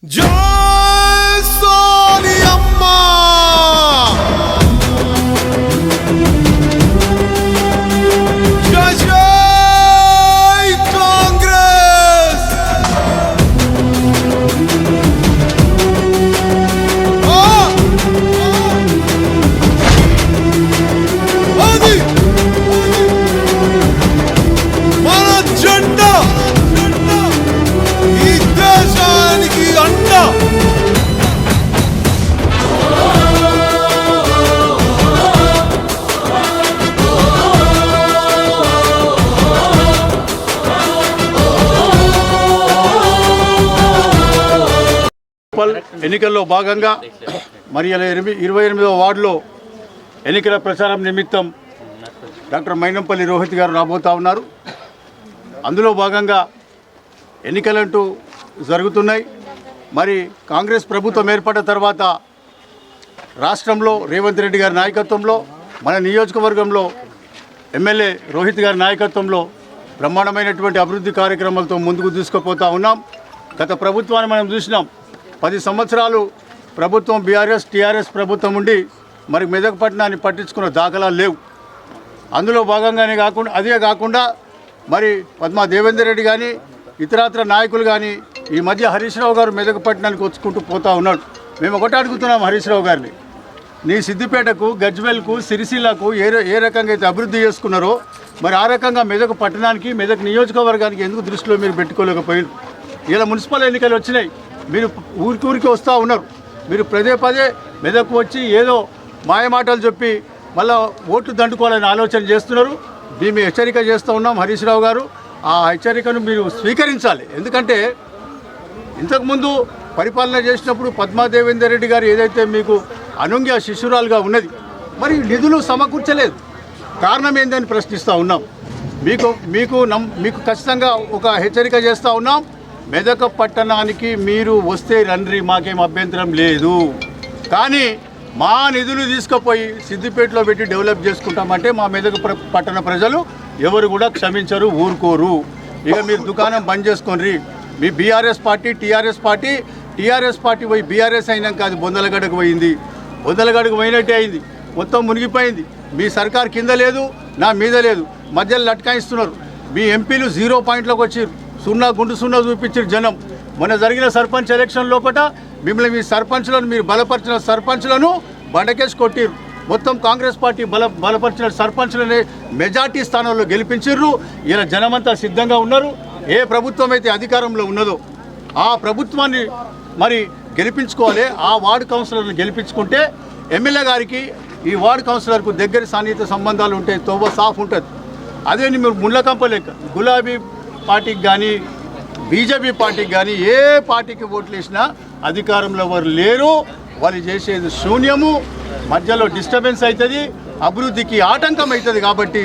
జై సోనియమ్మ జై జై కాంగ్రెస్ అది మన జెండా ఈ దేశానికి అండ ఎన్నికల్లో భాగంగా మరి 28వ వార్డులో ఎన్నికల ప్రచారం నిమిత్తం డాక్టర్ మైనంపల్లి రోహిత్ గారు రాబోతూ ఉన్నారు. అందులో భాగంగా ఎన్నికలంటూ జరుగుతున్నాయి. మరి కాంగ్రెస్ ప్రభుత్వం ఏర్పడిన తర్వాత రాష్ట్రంలో రేవంత్ రెడ్డి గారి నాయకత్వంలో మన నియోజకవర్గంలో ఎమ్మెల్యే రోహిత్ గారి నాయకత్వంలో బ్రహ్మాండమైనటువంటి అభివృద్ధి కార్యక్రమాలతో ముందుకు తీసుకుపోతూ ఉన్నాం. గత ప్రభుత్వాన్ని మనం చూసినాం. 10 సంవత్సరాలు ప్రభుత్వం బీఆర్ఎస్ టీఆర్ఎస్ ప్రభుత్వం ఉండి మరి మెదక్ పట్టణాన్ని పట్టించుకున్న దాఖలాలు లేవు. అందులో భాగంగానే కాకుండా మరి పద్మా దేవేందర్ రెడ్డి కానీ ఇతరత్ర నాయకులు కానీ ఈ మధ్య హరీష్ రావు గారు మెదక్ పట్టణానికి వచ్చుకుంటూ పోతూ ఉన్నాడు. మేము ఒకటి అడుగుతున్నాం హరీష్ రావు గారిని, నీ సిద్దిపేటకు గజ్వెల్కు సిరిసిల్లకు ఏ రకంగా అయితే అభివృద్ధి చేసుకున్నారో మరి ఆ రకంగా మెదక్ పట్టణానికి మెదక్ నియోజకవర్గానికి ఎందుకు దృష్టిలో మీరు పెట్టుకోలేకపోయారు? ఇలా మున్సిపల్ ఎన్నికలు వచ్చినాయి, మీరు ఊరికి వస్తూ ఉన్నారు. మీరు పదే మెదక్కు వచ్చి ఏదో మాయమాటలు చెప్పి మళ్ళీ ఓట్లు దండుకోవాలని ఆలోచన చేస్తున్నారు. మేము హెచ్చరిక చేస్తూ ఉన్నాం. హరీష్ రావు గారు ఆ హెచ్చరికను మీరు స్వీకరించాలి. ఎందుకంటే ఇంతకుముందు పరిపాలన చేసినప్పుడు పద్మా దేవేందర్ రెడ్డి గారు ఏదైతే మీకు అనుంగ్య శిశురాలుగా ఉన్నది, మరి నిధులు సమకూర్చలేదు. కారణం ఏందని ప్రశ్నిస్తూ ఉన్నాం. మీకు ఖచ్చితంగా ఒక హెచ్చరిక చేస్తూ ఉన్నాం. మెదక్ పట్టణానికి మీరు వస్తే రండి, మాకేం అభ్యంతరం లేదు. కానీ మా నిధులు తీసుకుపోయి సిద్దిపేటలో పెట్టి డెవలప్ చేసుకుంటామంటే మా మెదక్ పట్టణ ప్రజలు ఎవరు కూడా క్షమించరు, ఊరుకోరు. ఇక మీరు దుకాణం బంద్ చేసుకోండి. మీ బీఆర్ఎస్ పార్టీ టీఆర్ఎస్ పార్టీ పోయి బీఆర్ఎస్ అయినాక అది బొందలగడ్డకు పోయింది. బొందలగడ్డకు పోయినట్టే అయింది, మొత్తం మునిగిపోయింది. మీ సర్కార్ కింద లేదు, నా మీద లేదు, మధ్యలో లట్కాయిస్తున్నారు. మీ ఎంపీలు 0 పాయింట్లోకి వచ్చారు, గుండు సున్నా చూపించారు జనం. మొన్న జరిగిన సర్పంచ్ ఎలక్షన్ లోపల మిమ్మల్ని మీ సర్పంచ్లను మీరు బలపరిచిన సర్పంచ్లను బండకేసి కొట్టిరు. మొత్తం కాంగ్రెస్ పార్టీ బలపరిచిన సర్పంచ్లని మెజార్టీ స్థానంలో గెలిపించారు. ఇలా జనమంతా సిద్ధంగా ఉన్నారు. ఏ ప్రభుత్వం అయితే అధికారంలో ఉన్నదో ఆ ప్రభుత్వాన్ని మరి గెలిపించుకోవాలి. ఆ వార్డు కౌన్సిలర్ని గెలిపించుకుంటే ఎమ్మెల్యే గారికి ఈ వార్డు కౌన్సిలర్కు దగ్గర సన్నిహిత సంబంధాలు ఉంటాయి, తోవ సాఫ్ ఉంటుంది. అదే మీరు ముళ్ళకంపలేక గులాబీ పార్టీకి కానీ బీజేపీ పార్టీకి కానీ ఏ పార్టీకి ఓట్లు వేసినా అధికారంలో ఎవరు లేరు. వాళ్ళు చేసేది శూన్యము, మధ్యలో డిస్టర్బెన్స్ అవుతుంది, అభివృద్ధికి ఆటంకం అవుతుంది. కాబట్టి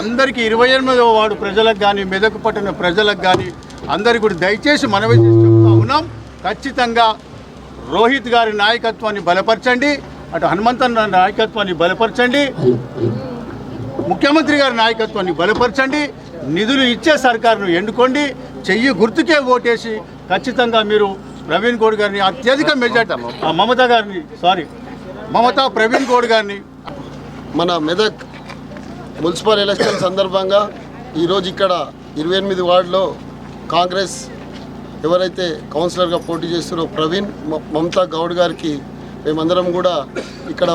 అందరికీ 28వ వార్డు ప్రజలకు కానీ మెదక్ పట్టణ ప్రజలకు కానీ అందరికీ కూడా దయచేసి మనవి చెప్తా ఉన్నాం. ఖచ్చితంగా రోహిత్ గారి నాయకత్వాన్ని బలపరచండి, అటు హనుమంతన్న నాయకత్వాన్ని బలపరచండి, ముఖ్యమంత్రి గారి నాయకత్వాన్ని బలపరచండి. నిధులు ఇచ్చే సర్కారును ఎన్నుకోండి, చెయ్యి గుర్తుకే ఓటేసి ఖచ్చితంగా మీరు ప్రవీణ్ గౌడ్ గారిని అత్యధిక మెజార్టీ మమతా ప్రవీణ్ గౌడ్ గారిని మన మెదక్ మున్సిపల్ ఎలక్షన్ సందర్భంగా ఈరోజు ఇక్కడ 28 వార్డులో కాంగ్రెస్ ఎవరైతే కౌన్సిలర్గా పోటీ చేస్తున్నారో ప్రవీణ్ మమతా గౌడ్ గారికి మేమందరం కూడా ఇక్కడ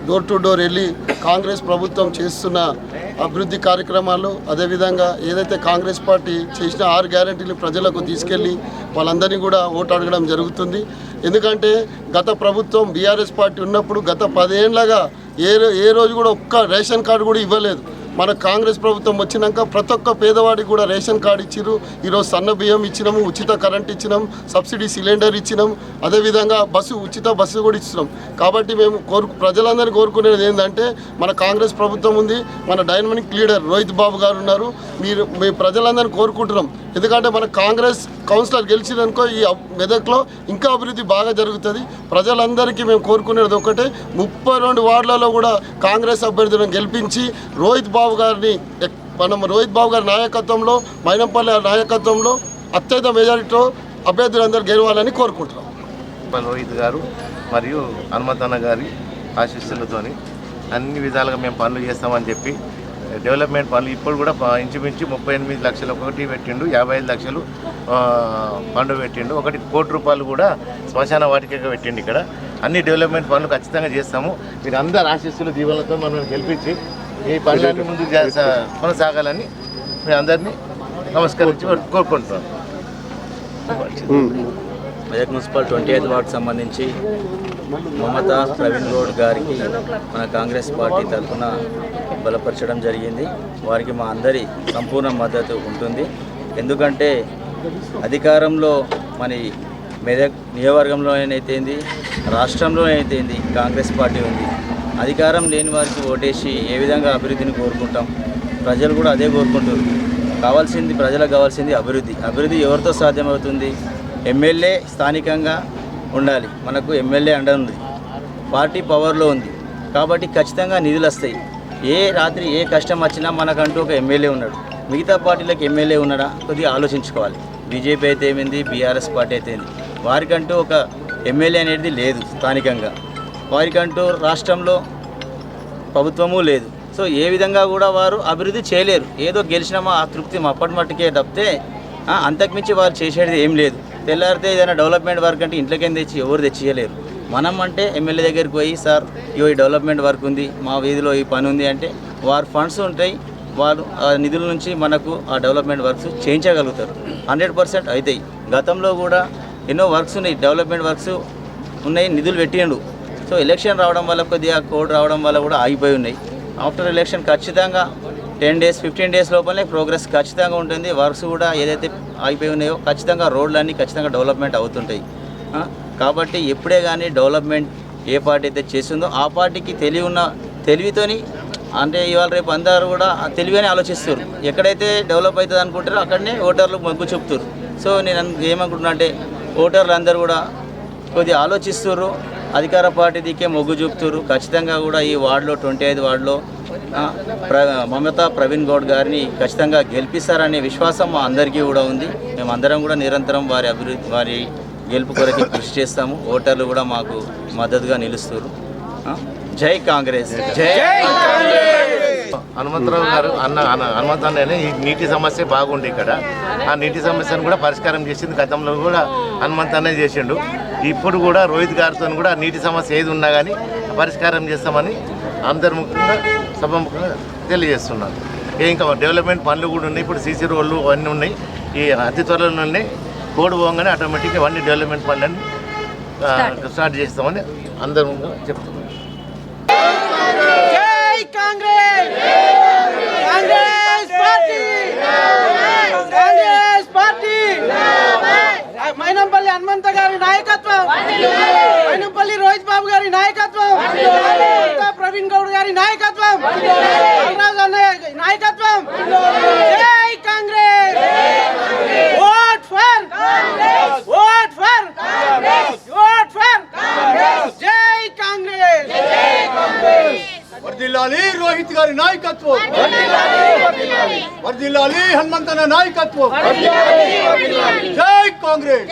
డోర్ టు డోర్ వెళ్ళి కాంగ్రెస్ ప్రభుత్వం చేస్తున్న అభివృద్ధి కార్యక్రమాలు, అదేవిధంగా ఏదైతే కాంగ్రెస్ పార్టీ చేసిన 6 గ్యారెంటీలు ప్రజలకు తీసుకెళ్ళి వాళ్ళందరినీ కూడా ఓటు అడగడం జరుగుతుంది. ఎందుకంటే గత ప్రభుత్వం బీఆర్ఎస్ పార్టీ ఉన్నప్పుడు గత 10 ఏళ్ళగా ఏ రోజు కూడా ఒక్క రేషన్ కార్డు కూడా ఇవ్వలేదు. మన కాంగ్రెస్ ప్రభుత్వం వచ్చినాక ప్రతి ఒక్క పేదవాడికి కూడా రేషన్ కార్డు ఇచ్చిరు. ఈరోజు సన్న బియ్యం ఇచ్చినాము, ఉచిత కరెంట్ ఇచ్చినాం, సబ్సిడీ సిలిండర్ ఇచ్చినాం, అదేవిధంగా ఉచిత బస్సు కూడా ఇచ్చినాం. కాబట్టి మేము ప్రజలందరినీ కోరుకునేది ఏంటంటే మన కాంగ్రెస్ ప్రభుత్వం ఉంది, మన డైనమిక్ లీడర్ రోహిత్ బాబు గారు ఉన్నారు. మేము ప్రజలందరినీ కోరుకుంటున్నాం. ఎందుకంటే మన కాంగ్రెస్ కౌన్సిలర్ గెలిచిననుకో ఈ మెదక్లో ఇంకా అభివృద్ధి బాగా జరుగుతుంది. ప్రజలందరికీ మేము కోరుకునేది ఒకటే, 32 వార్డులలో కూడా కాంగ్రెస్ అభ్యర్థులను గెలిపించి రోహిత్ బాబు గారి నాయకత్వంలో మైనంపల్లి నాయకత్వంలో అత్యధిక మెజారిటీతో అభ్యర్థులందరూ గెలవాలని కోరుకుంటున్నాం. మున్సిపల్ రోహిత్ గారు మరియు హనుమంతన్న గారి ఆశీస్సులతోని అన్ని విధాలుగా మేము పనులు చేస్తామని చెప్పి డెవలప్మెంట్ పనులు ఇప్పుడు కూడా ఇంచుమించు 38 లక్షలు ఒకటి పెట్టిండు, 55 లక్షలు ఫండ్ పెట్టిండు, 1 కోటి రూపాయలు కూడా శ్మశాన వాటికగా పెట్టిండు. ఇక్కడ అన్ని డెవలప్మెంట్ పనులు ఖచ్చితంగా చేస్తాము. మీరు అందరు ఆశీస్సులు దీవెనలతో మనం గెలిపించి ఈ పనులన్నీ ముందుకు కొనసాగాలని మీ అందరినీ నమస్కరించి కోరుకుంటున్నాను. మెదక్ మున్సిపల్ 28వ వార్డు సంబంధించి మమతా ప్రవీణ్ గౌడ్ గారికి మన కాంగ్రెస్ పార్టీ తరఫున బలపరచడం జరిగింది. వారికి మా అందరి సంపూర్ణ మద్దతు ఉంటుంది. ఎందుకంటే అధికారంలో మన మెదక్ నియోజకవర్గంలో అయితేంది, రాష్ట్రంలో అయితేంది కాంగ్రెస్ పార్టీ ఉంది. అధికారం లేని వారికి ఓటేసి ఏ విధంగా అభివృద్ధిని కోరుకుంటాం, ప్రజలు కూడా అదే కోరుకుంటారు. ప్రజలకు కావాల్సింది అభివృద్ధి. అభివృద్ధి ఎవరితో సాధ్యమవుతుంది? ఎమ్మెల్యే స్థానికంగా ఉండాలి. మనకు ఎమ్మెల్యే అండ ఉంది, పార్టీ పవర్లో ఉంది కాబట్టి ఖచ్చితంగా నిధులు వస్తాయి. ఏ రాత్రి ఏ కష్టం వచ్చినా మనకంటూ ఒక ఎమ్మెల్యే ఉన్నాడు. మిగతా పార్టీలకు ఎమ్మెల్యే ఉన్నాడా కొద్దిగా ఆలోచించుకోవాలి. బీజేపీ అయితే ఏమైంది, బీఆర్ఎస్ పార్టీ అయితే ఏంది, వారికంటూ ఒక ఎమ్మెల్యే అనేది లేదు. స్థానికంగా వారికంటూ రాష్ట్రంలో ప్రభుత్వము లేదు. సో ఏ విధంగా కూడా వారు అభివృద్ధి చేయలేరు. ఏదో గెలిచినామా ఆ తృప్తి అప్పటి మట్టుకే తప్పితే అంతకుమించి వారు చేసేది ఏం లేదు. తెల్లారితే ఏదైనా డెవలప్మెంట్ వర్క్ అంటే ఇంట్లోకేం తెచ్చి ఎవరు తెచ్చియలేరు. మనం అంటే ఎమ్మెల్యే దగ్గరికి పోయి సార్ ఈ డెవలప్మెంట్ వర్క్ ఉంది, మా వీధిలో ఈ పని ఉంది అంటే వారు ఫండ్స్ ఉంటాయి, వారు ఆ నిధుల నుంచి మనకు ఆ డెవలప్మెంట్ వర్క్స్ చేయించగలుగుతారు. 100% అవుతాయి. గతంలో కూడా ఎన్నో వర్క్స్ ఉన్నాయి, డెవలప్మెంట్ వర్క్స్ ఉన్నాయి, నిధులు పెట్టిండు. సో ఎలక్షన్ రావడం వల్ల కొద్దిగా కోడ్ రావడం వల్ల కూడా ఆగిపోయి ఉన్నాయి. ఆఫ్టర్ ఎలక్షన్ ఖచ్చితంగా 10 days 15 days లోపలనే ప్రోగ్రెస్ ఖచ్చితంగా ఉంటుంది. వర్క్స్ కూడా ఏదైతే ఆగిపోయి ఉన్నాయో ఖచ్చితంగా రోడ్లన్నీ ఖచ్చితంగా డెవలప్మెంట్ అవుతుంటాయి. కాబట్టి ఎప్పుడే కానీ డెవలప్మెంట్ ఏ పార్టీ అయితే చేస్తుందో ఆ పార్టీకి తెలివితోని అంటే ఇవాళ రేపు అందరూ కూడా తెలివిగానే ఆలోచిస్తారు. ఎక్కడైతే డెవలప్ అవుతుంది అనుకుంటారో అక్కడనే ఓటర్లు మొగ్గు చూపుతారు. సో నేను ఏమనుకుంటున్నా అంటే ఓటర్లు అందరూ కూడా కొద్దిగా ఆలోచిస్తారు, అధికార పార్టీ దిక్కే మొగ్గు చూపుతారు. ఖచ్చితంగా కూడా ఈ వార్డులో 25 వార్డులో మమతా ప్రవీణ్ గౌడ్ గారిని ఖచ్చితంగా గెలిపిస్తారనే విశ్వాసం మా అందరికీ కూడా ఉంది. మేమందరం కూడా నిరంతరం వారి గెలుపు కొరకు కృషి చేస్తాము. ఓటర్లు కూడా మాకు మద్దతుగా నిలుస్తారు. జై కాంగ్రెస్, జై హనుమంతరావు గారు హనుమంతన్ననే ఈ నీటి సమస్య బాగుంది ఇక్కడ. ఆ నీటి సమస్యను కూడా పరిష్కారం చేసింది. గతంలో కూడా హనుమంతన్నే చేసిండు. ఇప్పుడు కూడా రోహిత్ గారితో కూడా నీటి సమస్య ఏది ఉన్నా కానీ పరిష్కారం చేస్తామని అందరి ముఖ్యంగా సభాముఖంగా తెలియజేస్తున్నాను. ఇంకా డెవలప్మెంట్ పనులు కూడా ఉన్నాయి. ఇప్పుడు సీసీ రోడ్లు అవన్నీ ఉన్నాయి. ఈ అతి త్వరలోనే కోడ్ పోగానే ఆటోమేటిక్గా అవన్నీ డెవలప్మెంట్ పనులన్నీ స్టార్ట్ చేస్తామని అందరూ చెప్తున్నాను. మైనంపల్లి హనుమంత గారి నాయకత్వం, మైనంపల్లి రోహిత్ బాబు గారి నాయకత్వం, ప్రవీణ్ గౌడ్ గారి నాయకత్వం, బాలరాజు అన్నయ్య నాయకత్వం. జై Congress, vote for Congress, vote for Congress, vote for Congress. జై కాంగ్రెస్, జై కాంగ్రెస్. వర్ధిల్లాలి రోహిత్ గారి నాయకత్వం, వర్ధిల్లాలి హనుమంతన్న నాయకత్వం. జై కాంగ్రెస్,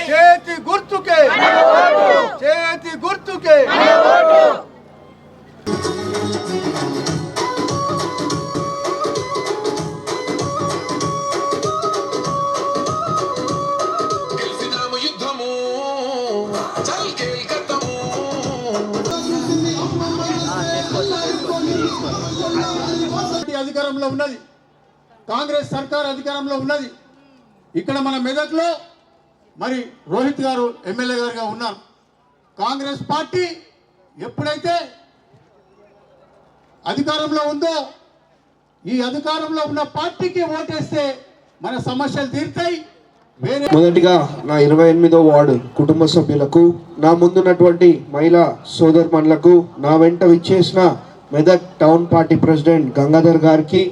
చేతి గుర్తుకే, చేతి గుర్తుకే. అధికారంలో ఉన్నది, కాంగ్రెస్ సర్కార్ అధికారంలో ఉన్నది. ఇక్కడ మన మెదక్లో మరి రోహిత్ గారు ఎమ్మెల్యే గారుగా ఉన్నారు. కాంగ్రెస్ పార్టీ ఎప్పుడైతే అధికారంలో ఉందో ఈ అధికారంలో ఉన్న పార్టీకి ఓటేస్తే మన సమస్యలు తీరుతాయి. మొదటిగా నా 28వ వార్డు కుటుంబ సభ్యులకు, నా ముందున్నటువంటి మహిళా సోదరుమణులకు, నా వెంట విచ్చేసిన Medak town party president Gangadhar గారికి,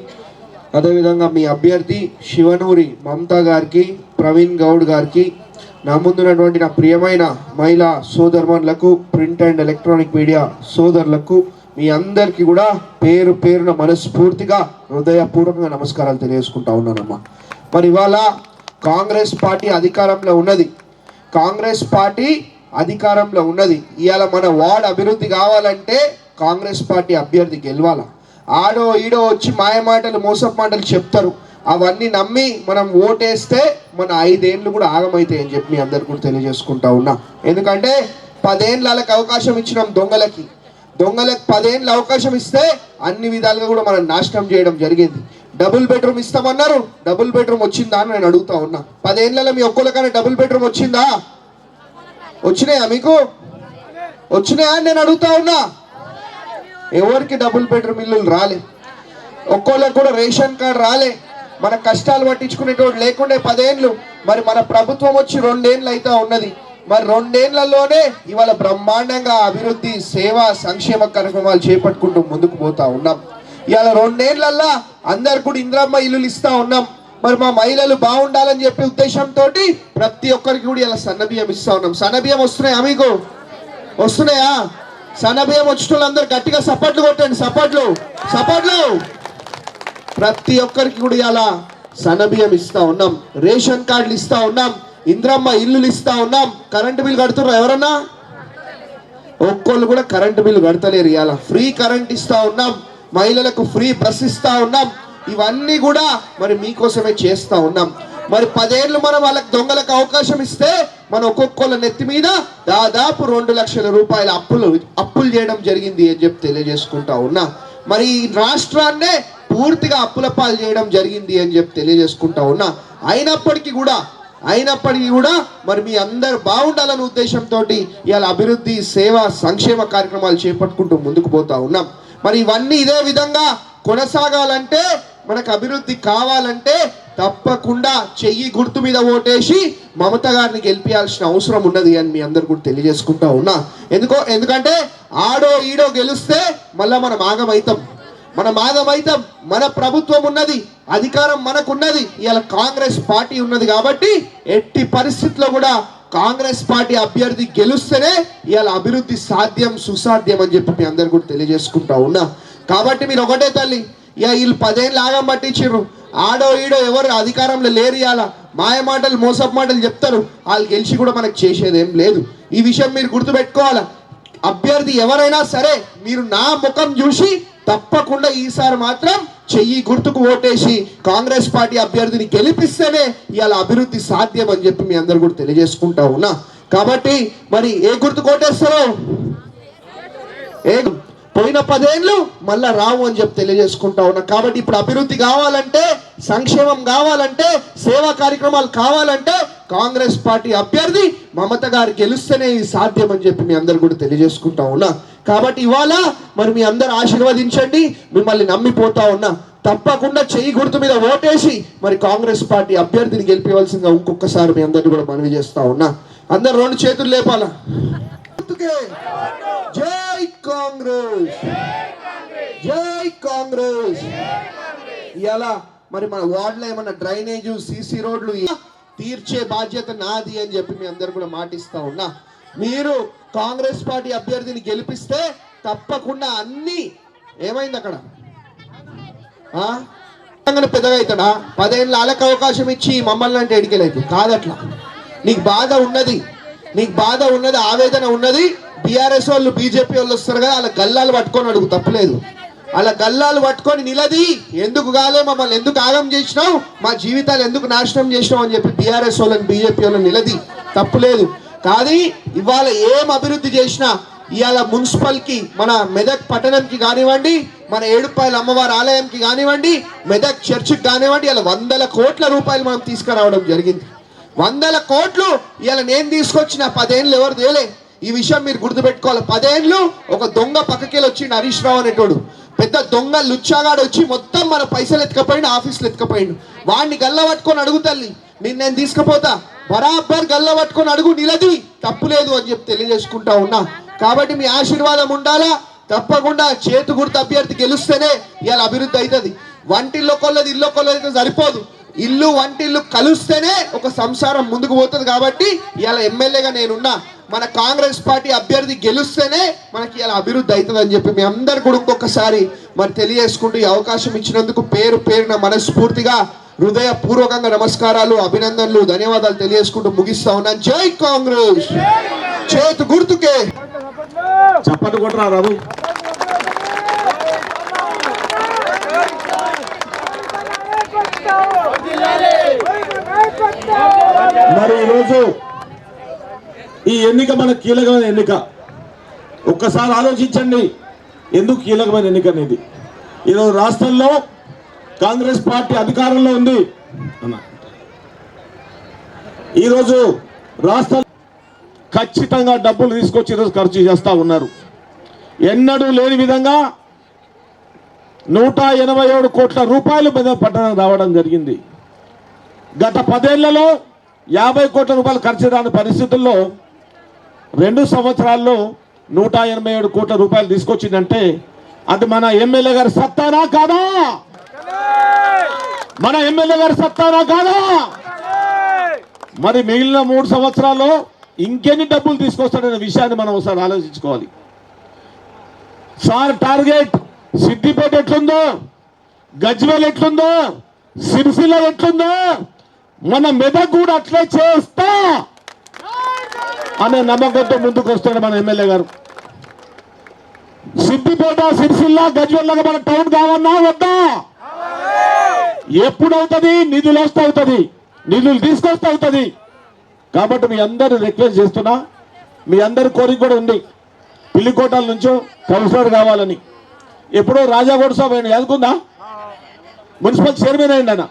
అదేవిధంగా మీ అభ్యర్థి శివనూరి మమతా గారికి, ప్రవీణ్ గౌడ్ గారికి, నా ముందున్నటువంటి నా ప్రియమైన మహిళా సోదరుమణులకు, ప్రింట్ అండ్ ఎలక్ట్రానిక్ మీడియా సోదరులకు, మీ అందరికీ కూడా పేరు పేరున మనస్ఫూర్తిగా హృదయపూర్వకంగా నమస్కారాలు తెలియజేసుకుంటా ఉన్నానమ్మా. మరి ఇవాళ కాంగ్రెస్ పార్టీ అధికారంలో ఉన్నది. కాంగ్రెస్ పార్టీ అధికారంలో ఉన్నది. ఇవాళ మన వార్డ్ అభివృద్ధి కావాలంటే కాంగ్రెస్ పార్టీ అభ్యర్థి గెలవాల. ఆడో ఈడో వచ్చి మాయమాటలు మోసపు మాటలు చెప్తారు, అవన్నీ నమ్మి మనం ఓటేస్తే మన 5 ఏళ్ళు కూడా ఆగమవుతాయి అని చెప్పి మీ అందరు కూడా తెలియజేసుకుంటా ఉన్నా. ఎందుకంటే 10 ఏళ్ళకి అవకాశం ఇచ్చినాం దొంగలకి 10 ఏళ్ళు అవకాశం ఇస్తే అన్ని విధాలుగా కూడా మనం నాశనం చేయడం జరిగింది. డబుల్ బెడ్రూమ్ ఇస్తామన్నారు, డబుల్ బెడ్రూమ్ వచ్చిందా అని నేను అడుగుతా ఉన్నా. 10 ఏళ్ళలో మీ ఒక్కరికైనా డబుల్ బెడ్రూమ్ వచ్చిందా? వచ్చినాయా? మీకు వచ్చినాయా అని నేను అడుగుతా ఉన్నా. ఎవరికి డబుల్ బెడ్రూమ్ ఇల్లులు రాలే, ఒక్కోళ్ళకి కూడా రేషన్ కార్డు రాలే. మన కష్టాలు పట్టించుకునేటోడు లేకుండే 10 ఏళ్ళు. మరి మన ప్రభుత్వం వచ్చి 2 ఏళ్ళు అయితే ఉన్నది. మరి 2 ఏళ్లలోనే ఇవాళ బ్రహ్మాండంగా అభివృద్ధి, సేవా, సంక్షేమ కార్యక్రమాలు చేపట్టుకుంటూ ముందుకు పోతా ఉన్నాం. ఇవాళ 2 ఏళ్లల్లో అందరు కూడా ఇంద్రమ్మ ఇల్లులు ఇస్తా ఉన్నాం. మరి మా మహిళలు బాగుండాలని చెప్పే ఉద్దేశంతో ప్రతి ఒక్కరికి కూడా ఇలా సన్నబియ్యం ఇస్తా ఉన్నాం. సన్నబియ్యం వస్తున్నాయా? మీకు వస్తున్నాయా? సన్నబియ్యం వచ్చిన వాళ్ళందరూ గట్టిగా సపోర్ట్లు కొట్టండి. సపోర్ట్లు. ప్రతి ఒక్కరికి కూడా ఇలా సన్నబియ్యం ఇస్తా ఉన్నాం, రేషన్ కార్డులు ఇస్తా ఉన్నాం, ఇంద్రమ్మ ఇల్లులు ఇస్తా ఉన్నాం. కరెంటు బిల్లు కడుతున్నారు ఎవరన్నా? ఒక్కోళ్ళు కూడా కరెంటు బిల్లు కడతలేరు. ఇలా ఫ్రీ కరెంట్ ఇస్తా ఉన్నాం, మహిళలకు ఫ్రీ బస్ ఇస్తా ఉన్నాం. ఇవన్నీ కూడా మరి మీకోసమే చేస్తా ఉన్నాం. మరి 10 ఏళ్ళు మనం వాళ్ళకి దొంగలకు అవకాశం ఇస్తే మన ఒక్కొక్కళ్ళ నెత్తి మీద దాదాపు 2 లక్షల రూపాయల అప్పులు చేయడం జరిగింది అని చెప్పి తెలియజేసుకుంటా ఉన్నా. మరి ఈ రాష్ట్రాన్నే పూర్తిగా అప్పుల పాలు చేయడం జరిగింది అని చెప్పి తెలియజేసుకుంటా ఉన్నా. అయినప్పటికీ కూడా మరి మీ అందరు బాగుండాలనే ఉద్దేశంతో ఇవాళ అభివృద్ధి, సేవ, సంక్షేమ కార్యక్రమాలు చేపట్టుకుంటూ ముందుకు పోతా ఉన్నాం. మరి ఇవన్నీ ఇదే విధంగా కొనసాగాలంటే, మనకు అభివృద్ధి కావాలంటే తప్పకుండా చెయ్యి గుర్తు మీద ఓటేసి మమత గారిని గెలిపించాల్సిన అవసరం ఉన్నది అని మీ అందరు కూడా తెలియజేసుకుంటా ఉన్నా. ఎందుకంటే ఆడో ఈడో గెలిస్తే మళ్ళీ మనం ఆగమైతాం. మన ప్రభుత్వం ఉన్నది, అధికారం మనకున్నది. ఇవాళ కాంగ్రెస్ పార్టీ ఉన్నది కాబట్టి ఎట్టి పరిస్థితుల్లో కూడా కాంగ్రెస్ పార్టీ అభ్యర్థి గెలుస్తేనే ఇవాళ అభివృద్ధి సాధ్యం, సుసాధ్యం అని చెప్పి మీ అందరు కూడా తెలియజేసుకుంటా ఉన్నా. కాబట్టి మీరు ఒకటే తల్లి, ఇక వీళ్ళు 10 ఏళ్ళు ఆగం పట్టించారు. ఆడో ఈడో ఎవరు అధికారంలో లేరు. ఇవాళ మాయమాటలు మోసపు మాటలు చెప్తారు, వాళ్ళు గెలిచి కూడా మనకు చేసేదేం లేదు. ఈ విషయం మీరు గుర్తుపెట్టుకోవాలా. అభ్యర్థి ఎవరైనా సరే మీరు నా ముఖం చూసి తప్పకుండా ఈసారి మాత్రం చెయ్యి గుర్తుకు ఓటేసి కాంగ్రెస్ పార్టీ అభ్యర్థిని గెలిపిస్తేనే ఇవాళ అభివృద్ధి సాధ్యం అని చెప్పి మీ అందరు కూడా తెలియజేసుకుంటా ఉన్నా. కాబట్టి మరి ఏ గుర్తుకు ఓటేస్తారో, పోయిన 10 ఏళ్ళు మళ్ళా రావు అని చెప్పి తెలియజేసుకుంటా ఉన్నా. కాబట్టి ఇప్పుడు అభివృద్ధి కావాలంటే, సంక్షేమం కావాలంటే, సేవా కార్యక్రమాలు కావాలంటే కాంగ్రెస్ పార్టీ అభ్యర్థి మమత గారు గెలుస్తేనే ఇది సాధ్యం అని చెప్పి మీ అందరు కూడా తెలియజేసుకుంటా ఉన్నా. కాబట్టి ఇవాళ మరి మీ అందరు ఆశీర్వదించండి, మిమ్మల్ని నమ్మిపోతా ఉన్నా. తప్పకుండా చెయ్యి గుర్తు మీద ఓటేసి మరి కాంగ్రెస్ పార్టీ అభ్యర్థిని గెలిపవలసిందిగా ఇంకొకసారి మీ అందరిని కూడా మనవి చేస్తా ఉన్నా. అందరు 2 చేతులు లేపాలా. జై కాంగ్రెస్, జై కాంగ్రెస్. ఇలా మరి మన వార్డులో ఏమన్నా డ్రైనేజ్, సీసీ రోడ్లు తీర్చే బాధ్యత నాది అని చెప్పి మీ అందరు కూడా మాటిస్తా ఉన్నా. మీరు కాంగ్రెస్ పార్టీ అభ్యర్థిని గెలిపిస్తే తప్పకుండా అన్ని ఏమైంది అక్కడ పెద్దగా అవుతాడా? 10 ఏళ్ళ వాళ్ళకి అవకాశం ఇచ్చి మమ్మల్ని అంటే ఎడికెళ్ళైతే కాదట్లా. నీకు బాధ ఉన్నది, ఆవేదన ఉన్నది. బీఆర్ఎస్ వాళ్ళు, బీజేపీ వాళ్ళు వస్తారు కదా, వాళ్ళ గల్లాలు పట్టుకొని అడుగు, తప్పులేదు. అలా గల్లాలు పట్టుకొని నిలది, ఎందుకు కాలే, మమ్మల్ని ఎందుకు ఆగం చేసినావు, మా జీవితాలు ఎందుకు నాశనం చేసినావు అని చెప్పి బీఆర్ఎస్ వాళ్ళని, బీజేపీ వాళ్ళని నిలది, తప్పులేదు. కానీ ఇవాళ ఏం అభివృద్ధి చేసినా ఇవాళ మున్సిపల్కి, మన మెదక్ పట్టణంకి కానివ్వండి, మన ఏడుపాయల అమ్మవారి ఆలయంకి కానివ్వండి, మెదక్ చర్చికి కానివ్వండి, ఇలా 100 కోట్ల రూపాయలు మనం తీసుకురావడం జరిగింది. 100 కోట్లు ఇవాళ నేను తీసుకొచ్చిన 10 ఏళ్ళు ఎవరు తేలే. ఈ విషయం మీరు గుర్తుపెట్టుకోవాలి. 10 ఏళ్ళు ఒక దొంగ పక్కకెళ్ళి వచ్చిండు, హరీష్ రావు అనేటోడు. పెద్ద దొంగ లుచ్చాగాడు వచ్చి మొత్తం మన పైసలు ఎత్తుకపోయిండు, ఆఫీసులు ఎత్తుకపోయిండు. వాడిని గల్ల పట్టుకొని అడుగు తల్లి, నేను తీసుకుపోతా, బరాబర్ గల్ల పట్టుకొని అడుగు, నిలది, తప్పులేదు అని చెప్పి తెలియజేసుకుంటా ఉన్నా. కాబట్టి మీ ఆశీర్వాదం ఉండాలా. తప్పకుండా చేతు గుర్తు అభ్యర్థి గెలుస్తేనే ఇవాళ అభివృద్ధి అవుతుంది. వంటిల్లో కొల్లది, ఇల్లు కొల్లది సరిపోదు. ఇల్లు వంటిల్లు కలిస్తేనే ఒక సంసారం ముందుకు పోతుంది. కాబట్టి ఇవాళ ఎమ్మెల్యేగా నేనున్నా. మన కాంగ్రెస్ పార్టీ అభ్యర్థి గెలుస్తేనే మనకి ఇలా అభివృద్ధి అవుతుంది అని చెప్పి మీ అందరు కూడా ఇంకొకసారి మరి తెలియజేసుకుంటూ ఈ అవకాశం ఇచ్చినందుకు పేరున మనస్ఫూర్తిగా హృదయపూర్వకంగా నమస్కారాలు, అభినందనలు, ధన్యవాదాలు తెలియజేసుకుంటూ ముగిస్తా ఉన్నాను. జై కాంగ్రెస్, చేతు గుర్తుకే చప్పట్లు కొట్టరా రాబు. మరి ఈరోజు ఈ ఎన్నిక మన కీలకమైన ఎన్నిక. ఒక్కసారి ఆలోచించండి ఎందుకు కీలకమైన ఎన్నిక అనేది. ఈరోజు రాష్ట్రంలో కాంగ్రెస్ పార్టీ అధికారంలో ఉంది. ఈరోజు రాష్ట్రం ఖచ్చితంగా డబ్బులు తీసుకొచ్చి ఈరోజు ఖర్చు చేస్తూ ఉన్నారు. ఎన్నడూ లేని విధంగా 187 కోట్ల రూపాయలు పట్టణం రావడం జరిగింది. గత 10 ఏళ్లలో 50 కోట్ల రూపాయలు ఖర్చు రాని పరిస్థితుల్లో 2 సంవత్సరాల్లో 187 కోట్ల రూపాయలు తీసుకొచ్చిందంటే అది మన ఎమ్మెల్యే గారి సత్తానా కాదా? మన ఎమ్మెల్యే గారి సత్తానా కాదా? మరి మిగిలిన 3 సంవత్సరాల్లో ఇంకెన్ని డబ్బులు తీసుకొస్తాడనే విషయాన్ని మనం ఒకసారి ఆలోచించుకోవాలి. సార్ టార్గెట్ సిద్దిపేట ఎట్లుందో, గజ్వేల్ ఎట్లుందో, సిరిసిల్ల ఎట్లుందో, మన మెదక్ కూడా అట్లే చేస్తా అనే నమ్మకంతో ముందుకు వస్తాడు మన ఎమ్మెల్యే గారు. సిద్దిపేట, సిరిసిల్ల, గజ్వేల్ మన టౌన్ కావన్నా వద్దా? ఎప్పుడు అవుతుంది? నిధులు వస్తే అవుతుంది, నిధులు తీసుకొస్తే అవుతుంది. కాబట్టి మీ అందరూ రిక్వెస్ట్ చేస్తున్నా, మీ అందరి కోరిక కూడా ఉంది, పిల్లికోటాల నుంచో కౌన్సిలర్ కావాలని. ఎప్పుడో రాజాగౌడ్ సాబ్ ఆయన ఎదుకుందా, మున్సిపల్ చైర్మన్ అయింది ఆయన.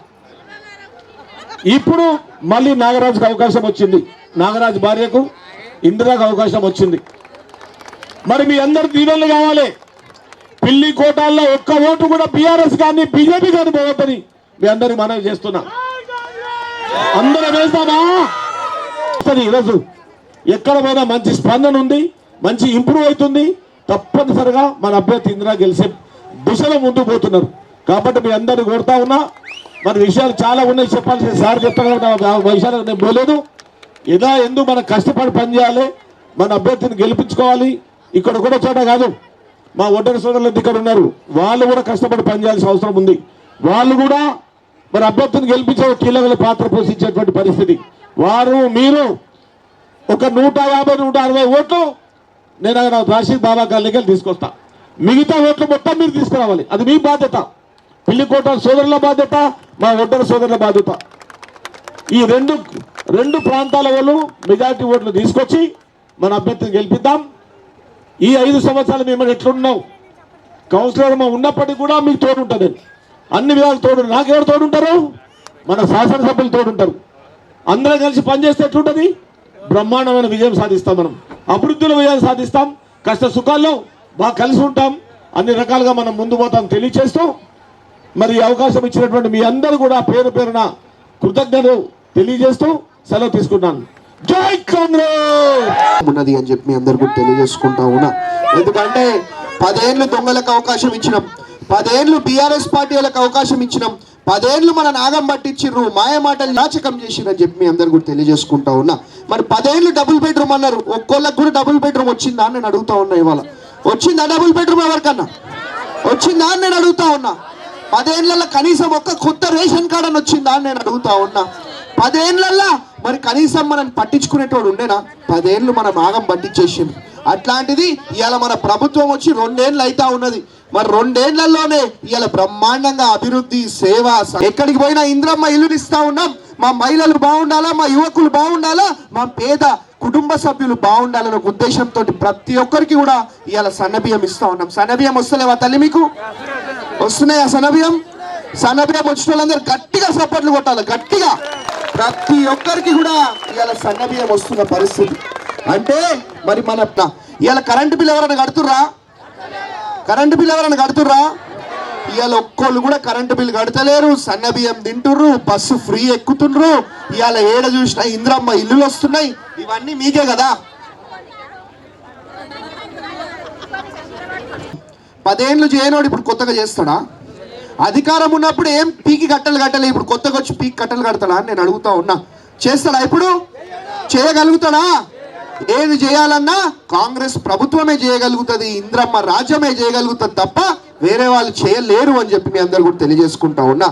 ఇప్పుడు మళ్ళీ నాగరాజుకు అవకాశం వచ్చింది, నాగరాజు భార్యకు ఇందిరాకు అవకాశం వచ్చింది. మరి మీ అందరు దీవెనలు కావాలి. పిల్లి కోటాల్లో ఒక్క ఓటు కూడా బీఆర్ఎస్ కానీ బీజేపీ కానీ పోవద్దని మీ అందరికి మనవి చేస్తున్నా. అందరం వేస్తామా? ఈరోజు ఎక్కడ పోయినా మంచి స్పందన ఉంది, మంచి ఇంప్రూవ్ అవుతుంది. తప్పనిసరిగా మన అభ్యర్థి ఇందిరా గెలిచే దిశలో ముందుకు పోతున్నారు. కాబట్టి మీ అందరిని కోరుతా ఉన్నా. మన విషయాలు చాలా ఉన్నాయి చెప్పాల్సిన, సార్ చెప్తాను విషయాలు నేను పోలేదు. ఏదా ఎందుకు మనం కష్టపడి పనిచేయాలి, మన అభ్యర్థిని గెలిపించుకోవాలి. ఇక్కడ కూడా చోట కాదు, మా ఒంటరి సోదరులు ఇక్కడ ఉన్నారు, వాళ్ళు కూడా కష్టపడి పనిచేయాల్సిన అవసరం ఉంది. వాళ్ళు కూడా మన అభ్యర్థిని గెలిపించే కీలక పాత్ర పోషించేటువంటి పరిస్థితి. వారు మీరు ఒక 150-160 ఓట్లు నేను రాషీద్ బాబా గారికి తీసుకొస్తా. మిగతా ఓట్లు మొత్తం మీరు తీసుకురావాలి, అది మీ బాధ్యత. పిల్లికోట సోదరుల బాధ్యత, మా ఒంటరి సోదరుల బాధ్యత. ఈ రెండు ప్రాంతాల వాళ్ళు మెజార్టీ ఓట్లు తీసుకొచ్చి మన అభ్యర్థిని గెలిపిద్దాం. ఈ 5 సంవత్సరాలు మేము ఎట్లున్నావు కౌన్సిలర్ ఉన్నప్పటికీ కూడా మీకు తోడుంటాను నేను, అన్ని విధాలు తోడు. నాకెవరు తోడుంటారు? మన శాసనసభ్యులు తోడుంటారు. అందరం కలిసి పనిచేస్తే ఎట్లుంటుంది? బ్రహ్మాండమైన విజయం సాధిస్తాం. మనం అభివృద్ధిలో విజయం సాధిస్తాం, కష్ట సుఖాల్లో బాగా కలిసి ఉంటాం, అన్ని రకాలుగా మనం ముందు పోతాం తెలియచేస్తూ, మరి ఈ అవకాశం ఇచ్చినటువంటి మీ అందరూ కూడా పేరు పేరున కృతజ్ఞతలు తెలియజేస్తూ సెలవు తీసుకుంటాను. జై కాంగ్రెస్ ఉన్నది అని చెప్పి మీ అందరు కూడా తెలియజేసుకుంటా ఉన్నా. ఎందుకంటే 10 ఏళ్ళు దొంగలకు అవకాశం ఇచ్చినాం, 10 ఏళ్ళు బీఆర్ఎస్ పార్టీ వాళ్ళకి అవకాశం ఇచ్చినాం, 10 ఏళ్ళు మన నాగం పట్టించిర్రు, మాయ మాటలు నాచకం చేసిరని చెప్పి మీ అందరు కూడా తెలియజేసుకుంటా ఉన్నా. మరి 10 ఏళ్ళు డబుల్ బెడ్రూమ్ అన్నారు, ఒక్కోళ్ళకి కూడా డబుల్ బెడ్రూమ్ వచ్చిందా అని నేను అడుగుతా ఉన్నా. ఇవాళ వచ్చిందా డబుల్ బెడ్రూమ్? ఎవరికన్నా వచ్చిందా అని నేను అడుగుతా ఉన్నా. 10 ఏళ్ళల్లో కనీసం ఒక్క కొత్త రేషన్ కార్డు అని వచ్చిందా అని నేను అడుగుతా ఉన్నా. 10 ఏళ్ళల్లో మరి కనీసం మనం పట్టించుకునేటోడు ఉండేనా? 10 ఏళ్ళు మనం ఆగం పట్టించేసింది. అట్లాంటిది ఇవాళ మన ప్రభుత్వం వచ్చి 2 ఏళ్ళు అవుతా ఉన్నది. మరి 2 ఏళ్లలోనే ఇవాళ బ్రహ్మాండంగా అభివృద్ధి, సేవ, ఎక్కడికి పోయినా ఇంద్రమ్మ ఇల్లులు ఇస్తా ఉన్నాం. మా మహిళలు బాగుండాలా, మా యువకులు బాగుండాలా, మా పేద కుటుంబ సభ్యులు బాగుండాలనే ఒక ఉద్దేశంతో ప్రతి ఒక్కరికి కూడా ఇవాళ సన్నబియ్యం ఇస్తా ఉన్నాం. సన్నబియ్యం వస్తలేవా తల్లి? మీకు వస్తున్నాయా సన్నబియ్యం? సన్నబియ్యం వచ్చిన వాళ్ళందరూ గట్టిగా సపోర్ట్లు కొట్టాలి, గట్టిగా. ప్రతి ఒక్కరికి కూడా ఇవాళ సన్నబియ్యం వస్తున్న పరిస్థితి. అంటే మరి మన ఇవాళ కరెంటు బిల్ ఎవరైనా కడుతుర్రా? కరెంటు బిల్ ఎవరైనా కడుతుర్రా? ఇవాళ ఒక్కళ్ళు కూడా కరెంటు బిల్ కడతలేరు, సన్నబియ్యం తింటుర్రు, బస్సు ఫ్రీ ఎక్కుతుండ్రు. ఇవాళ ఏడ చూసినా ఇంద్రమ్మ ఇల్లులు వస్తున్నాయి. ఇవన్నీ మీకే కదా. 10 ఏళ్ళు చేయనోడు ఇప్పుడు కొత్తగా చేస్తాడా? అధికారం ఉన్నప్పుడు ఏం పీకి కట్టలు కట్టలే, ఇప్పుడు కొత్తగా వచ్చి పీకి కట్టలు కడతాడా అని నేను అడుగుతా ఉన్నా. చేస్తాడా? ఇప్పుడు చేయగలుగుతాడా? ఏది చేయాలన్నా కాంగ్రెస్ ప్రభుత్వమే చేయగలుగుతుంది, ఇంద్రమ్మ రాజ్యమే చేయగలుగుతుంది తప్ప వేరే వాళ్ళు చేయలేరు అని చెప్పి మీ అందరు కూడా తెలియజేసుకుంటా ఉన్నా.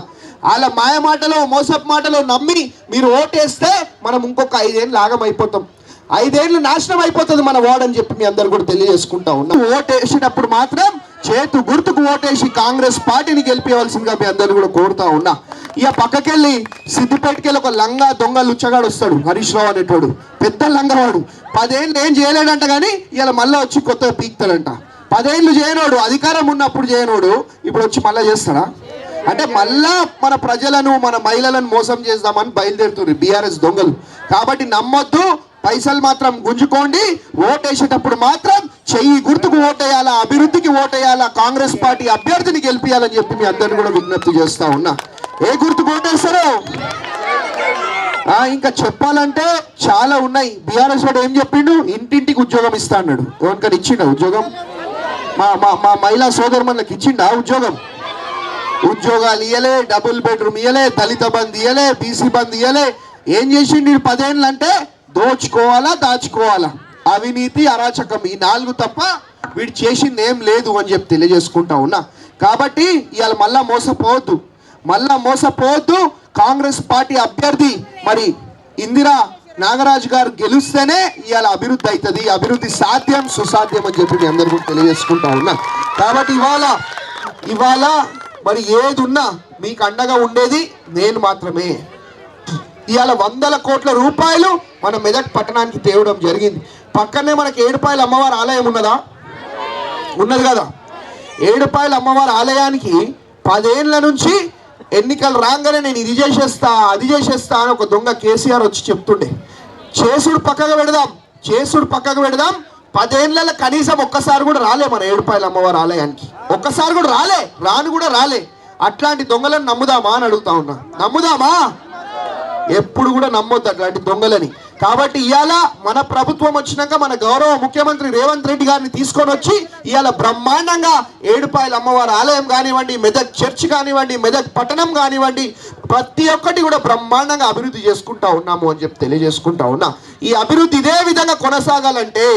వాళ్ళ మాయ మాటలో మోసపు మాటలో నమ్మి మీరు ఓటేస్తే మనం ఇంకొక 5 ఏళ్ళు ఆగమైపోతాం, 5 ఏళ్ళు నాశనం అయిపోతుంది మన వార్డ్ అని చెప్పి మీ అందరు కూడా తెలియజేసుకుంటా ఉన్నాం. ఓటేసినప్పుడు మాత్రం చేతు గుర్తుకు ఓటేసి కాంగ్రెస్ పార్టీని గెలిపించవలసిందిగా మీ అందరిని కూడా కోరుతా ఉన్నా. ఇక పక్కకెళ్ళి సిద్దిపేటకెళ్ళి ఒక లంగా దొంగ లుచ్చగాడు వస్తాడు, హరీష్ రావు అనేటోడు, పెద్ద లంగవాడు. 10 ఏళ్ళు ఏం చేయలేడంట, కానీ ఇలా మళ్ళీ వచ్చి కొత్తగా పీక్తాడంట. 10 ఏళ్ళు చేయనోడు, అధికారం ఉన్నప్పుడు చేయనోడు ఇప్పుడు వచ్చి మళ్ళీ చేస్తాడా? అంటే మళ్ళా మన ప్రజలను మన మహిళలను మోసం చేద్దామని బయలుదేరుతుంది బీఆర్ఎస్ దొంగలు. కాబట్టి నమ్మొద్దు, పైసలు మాత్రం గుంజుకోండి. ఓటేసేటప్పుడు మాత్రం చెయ్యి గుర్తుకు ఓటేయాలా, అభివృద్ధికి ఓటేయాలా, కాంగ్రెస్ పార్టీ అభ్యర్థిని గెలిపియాలని చెప్పి మీ అందరిని కూడా విజ్ఞప్తి చేస్తా ఉన్నా. ఏ గుర్తుకు ఓటేస్తారు? ఇంకా చెప్పాలంటే చాలా ఉన్నాయి. బీఆర్ఎస్ వాడు ఏం చెప్పిండు? ఇంటింటికి ఉద్యోగం ఇస్తా అన్నాడు. ఎవరికైనా ఇచ్చిండా ఉద్యోగం? మా మహిళా సోదరులకు ఇచ్చిండా ఉద్యోగం? ఉద్యోగాలు ఇయ్యలే, డబుల్ బెడ్రూమ్ ఇయ్యలే, దళిత బంద్ ఇయ్యలే, బీసీ బంద్ ఇయ్యలే. ఏం చేసిండు 10 ఏళ్ళు అంటే? దోచుకోవాలా, దాచుకోవాలా, అవినీతి, అరాచకం, ఈ 4 తప్ప వీడు చేసింది ఏం లేదు అని చెప్పి తెలియజేసుకుంటా ఉన్నా. కాబట్టి ఇవాళ మళ్ళా మోసపోవద్దు. కాంగ్రెస్ పార్టీ అభ్యర్థి మరి ఇందిరా నాగరాజు గారు గెలుస్తేనే ఇవాళ అభివృద్ధి అవుతుంది. అభివృద్ధి సాధ్యం, సుసాధ్యం అని చెప్పి మీ అందరూ కూడా తెలియజేసుకుంటా ఉన్నా. కాబట్టి ఇవాళ మరి ఏది ఉన్నా మీకు అండగా ఉండేది నేను మాత్రమే. ఇవాళ 100 కోట్ల రూపాయలు మన మెదక్ పట్టణానికి తేవడం జరిగింది. పక్కనే మనకి ఏడుపాయల అమ్మవారి ఆలయం ఉన్నది కదా. ఏడుపాయల అమ్మవారి ఆలయానికి 10 ఏళ్ళ నుంచి ఎన్నికలు రాగానే నేను ఇది చేసేస్తా అది చేసేస్తా అని ఒక దొంగ కేసీఆర్ వచ్చి చెప్తుండే. చేసుడు పక్కకు పెడదాం. 10 ఏళ్ళ కనీసం ఒక్కసారి కూడా రాలే మన ఏడుపాయల అమ్మవారి ఆలయానికి, ఒక్కసారి కూడా రాలే. అట్లాంటి దొంగలను నమ్ముదామా అని అడుగుతా ఉన్నా. నమ్ముదామా? ఎప్పుడు కూడా నమ్మొద్దు అట్లాంటి దొంగలని. కాబట్టి ఇవాళ మన ప్రభుత్వం వచ్చినాక మన గౌరవ ముఖ్యమంత్రి రేవంత్ రెడ్డి గారిని తీసుకొని వచ్చి ఇవాళ బ్రహ్మాండంగా ఏడుపాయల అమ్మవారి ఆలయం కానివ్వండి, మెదక్ చర్చ్ కానివ్వండి, మెదక్ పట్టణం కానివ్వండి, ప్రతి ఒక్కటి కూడా బ్రహ్మాండంగా అభివృద్ధి చేసుకుంటా ఉన్నాము అని చెప్పి తెలియజేసుకుంటా ఉన్నా. ఈ అభివృద్ధి ఇదే విధంగా కొనసాగాలంటే,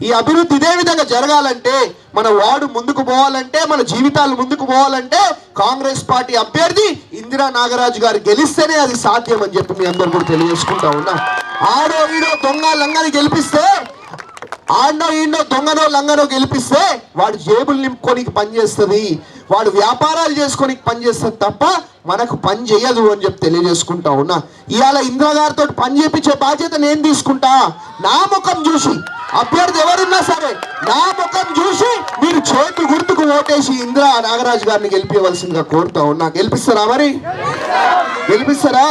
ఈ అభివృద్ధి ఇదే విధంగా జరగాలంటే, మన వార్డు ముందుకు పోవాలంటే, మన జీవితాలు ముందుకు పోవాలంటే కాంగ్రెస్ పార్టీ అభ్యర్థి ఇందిరా నాగరాజు గారు గెలిస్తేనే అది సాధ్యం అని చెప్పి మీ అందరూ కూడా తెలియజేసుకుంటా ఉన్నా. ఆడో ఈడో దొంగ లంగని గెలిపిస్తే, ఆడో ఈడో దొంగనో లంగనో గెలిపిస్తే వాడు జేబులు నింపుకోనికి పనిచేస్తుంది, వాడు వ్యాపారాలు చేసుకోనికి పనిచేస్తుంది తప్ప మనకు పని చేయదు అని చెప్పి తెలియజేసుకుంటా ఉన్నా. ఇవాళ ఇందిరా గారితో పని చేయించే బాధ్యత నేను తీసుకుంటా. నా ముఖం చూసి అభ్యర్థి ఎవరున్నా సరే నా ముఖం చూసి మీరు చేతు గుర్తుకు ఓటేసి ఇందిరా నాగరాజు గారిని గెలిపించవలసిందిగా కోరుతా ఉన్నా. గెలిపిస్తారా? మరి గెలిపిస్తారా?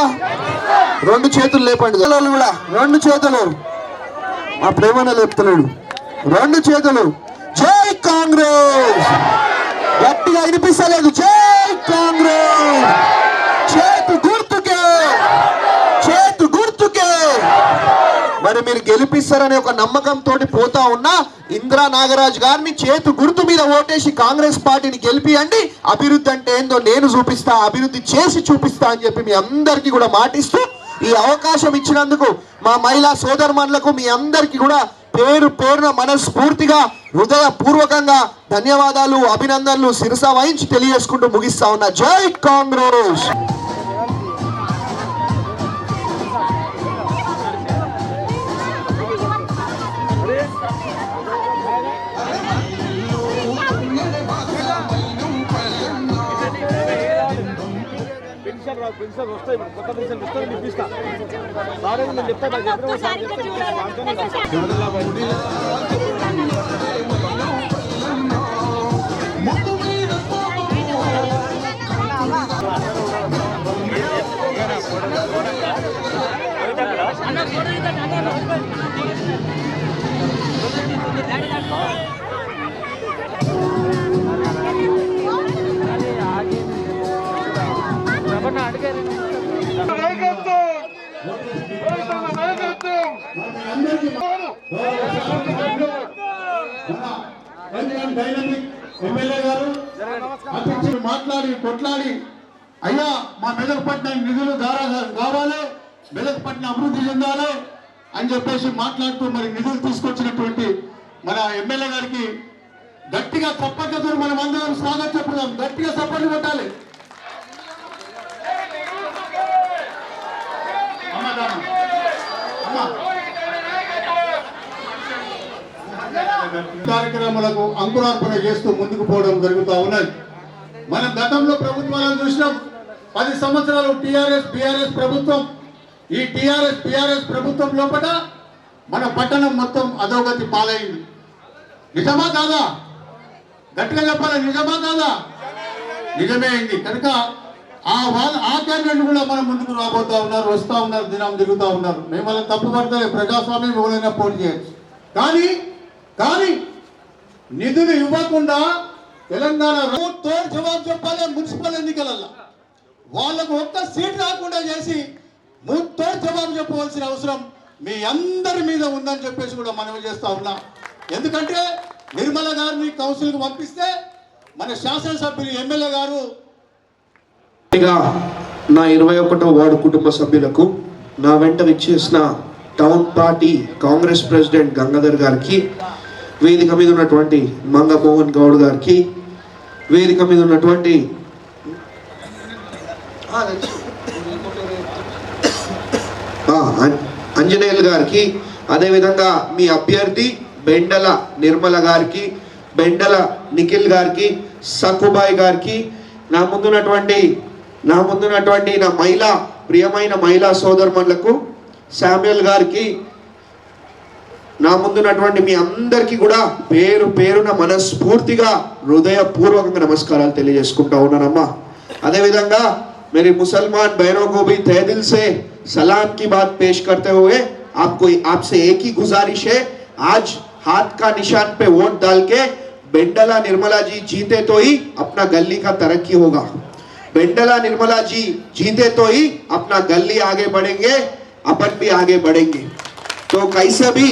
2 చేతులు లేపండి కూడా, 2 చేతులు. మా ప్రేమన లేపుతున్నాడు. 2 చేతులు. జై కాంగ్రెస్! గట్టిగా వినిపిస్తలేదు. జై కాంగ్రెస్! చేతు గుర్తుకే. మరి మీరు గెలిపిస్తారనే ఒక నమ్మకంతో పోతా ఉన్నా. ఇందిరా నాగరాజు గారిని చేతు గుర్తు మీద ఓటేసి కాంగ్రెస్ పార్టీని గెలిపియండి. అభివృద్ధి అంటే ఏందో నేను చూపిస్తా, అభివృద్ధి చేసి చూపిస్తా అని చెప్పి మీ అందరికీ కూడా మాటిస్తూ ఈ అవకాశం ఇచ్చినందుకు మా మహిళా సోదరుమణులకు మీ అందరికీ కూడా పేరున మనస్ఫూర్తిగా హృదయపూర్వకంగా ధన్యవాదాలు, అభినందనలు శిరస వహించి తెలియజేసుకుంటూ ముగిస్తా ఉన్నా. జై కాంగ్రెస్! ఎమ్మెల్యే గారు మాట్లాడి కొట్లాడి అయ్యా మా మెదక్ పట్టణం నిధులు కావాలి, మెదక్ పట్టణం అభివృద్ధి చెందాలి అని చెప్పేసి మాట్లాడుతూ మరి నిధులు తీసుకొచ్చినటువంటి మన ఎమ్మెల్యే గారికి గట్టిగా తప్పకతో మనం అందరం స్వాగతం చెప్పుదాం. గట్టిగా సపోర్ట్ కొట్టాలి. కార్యక్రమాలకు అంకురార్పణ చేస్తూ ముందుకు పోవడం జరుగుతూ ఉన్నది. మనం గతంలో ప్రభుత్వాలను చూసినాం. 10 సంవత్సరాలు టీఆర్ఎస్ బీఆర్ఎస్ ప్రభుత్వం. ఈ టీఆర్ఎస్ బీఆర్ఎస్ ప్రభుత్వం లోపల మన పట్టణం మొత్తం అధోగతి పాలైంది. నిజమా కాదా? గట్టిగా చెప్పాలి, నిజమా కాదా? నిజమే అయింది. కనుక ఆ క్యాండిడేట్ కూడా మనం ముందుకు రాబోతా ఉన్నారు, వస్తూ ఉన్నారు, దినం తిరుగుతూ ఉన్నారు. మేము వాళ్ళని తప్పు పడతలే, ప్రజాస్వామ్యం ఎవరైనా పోటీ చేయొచ్చు. కానీ నిధులు ఇవ్వకుండా తెలంగాణ జవాబు చెప్పాలి. మున్సిపల్ ఎన్నికలలో వాళ్ళకు ఒక్క సీట్ రాకుండా చేసి మూతో జవాబు చెప్పవలసిన అవసరం మీ అందరి మీద ఉందని చెప్పేసి కూడా మనవి చేస్తా ఉన్నా. ఎందుకంటే నిర్మల గారిని కౌన్సిల్కి పంపిస్తే మన శాసనసభ్యులు ఎమ్మెల్యే గారు నా 21వ వార్డు కుటుంబ సభ్యులకు, నా వెంట విచ్చేసిన town party Congress president Gangadhar గారికి, వేదిక మీద ఉన్నటువంటి మంగమోహన్ గౌడ్ గారికి, వేదిక మీద ఉన్నటువంటి అంజనేయులు గారికి, అదేవిధంగా మీ అభ్యర్థి బెండల నిర్మల గారికి, బెండల నిఖిల్ గారికి, సక్కుబాయ్ గారికి, నా ముందున్నటువంటి నా ప్రియమైన మహిళా సోదరులకు, శామ్యుల్ గారికి, నా ముందున్నటువంటి మీ అందరికీ కూడా పేరు పేరున మనస్ఫూర్తిగా హృదయపూర్వకంగా నమస్కారాలు తెలియజేసుకుంటా ఉన్నానమ్మా. అదేవిధంగా मेरे मुसलमान बहनों को भी तहे दिल से सलाम की बात पेश करते हुए आपसे एक ही गुजारिश है, आज हाथ का निशान पे वोट डाल के बेंडला निर्मला जी जीते तो ही अपना गली का तरक्की होगा. बेंडला निर्मला जी जीते तो ही अपना गली आगे बढ़ेंगे, अपन भी आगे बढ़ेंगे. तो कैसे भी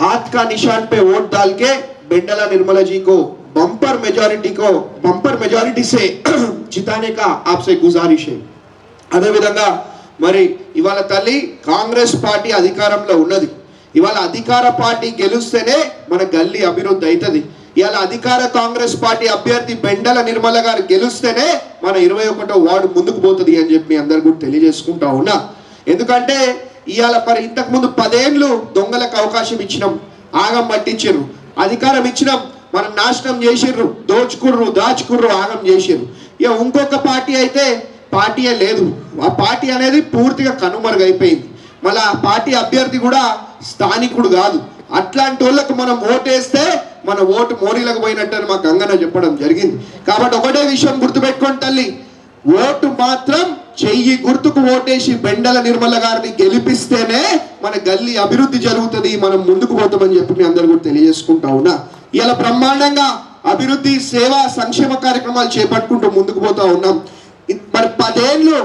हाथ का निशान पे वोट डाल के बेंडला निर्मला जी को बम्पर मेजॉरिटी से जिताने का आपसे गुजारिश है. అదే విధంగా మరి ఇవాళ తల్లి కాంగ్రెస్ పార్టీ అధికారంలో ఉన్నది. ఇవాళ అధికార పార్టీ గెలుస్తేనే మన గల్లీ అభివృద్ధి అవుతుంది. ఇవాళ అధికార కాంగ్రెస్ పార్టీ అభ్యర్థి బెండల నిర్మల గారు గెలుస్తేనే మన 21వ వార్డు ముందుకు పోతుంది అని చెప్పి అందరు కూడా తెలియజేసుకుంటా ఉన్నా. ఎందుకంటే ఇవాళ మరి ఇంతకు ముందు 10 ఏళ్ళు దొంగలకు అవకాశం ఇచ్చినాం, ఆగం పట్టించారు. అధికారం ఇచ్చినాం, మనం నాశనం చేసిర్రు, దాచుకుర్రు, ఆగం చేసిర్రు. ఇక ఇంకొక పార్టీ అయితే పార్టీయే లేదు. ఆ పార్టీ అనేది పూర్తిగా కనుమరుగైపోయింది. మళ్ళీ ఆ పార్టీ అభ్యర్థి కూడా స్థానికుడు కాదు. అట్లాంటి వాళ్ళకు మనం ఓటేస్తే మన ఓటు మోరీలకు పోయినట్టు మా గంగన్న చెప్పడం జరిగింది. కాబట్టి ఒకటే విషయం గుర్తుపెట్టుకోండి తల్లి, ఓటు మాత్రం చెయ్యి గుర్తుకు ఓటేసి బెండల నిర్మల గారిని గెలిపిస్తేనే మన గల్లీ అభివృద్ధి జరుగుతుంది, మనం ముందుకు పోతామని చెప్పి మీ అందరు కూడా తెలియజేసుకుంటా ఉన్నా. ఇలా బ్రహ్మాండంగా అభివృద్ధి సేవా సంక్షేమ కార్యక్రమాలు చేపట్టుకుంటూ ముందుకు పోతా ఉన్నాం. మరి 10 ఏళ్ళు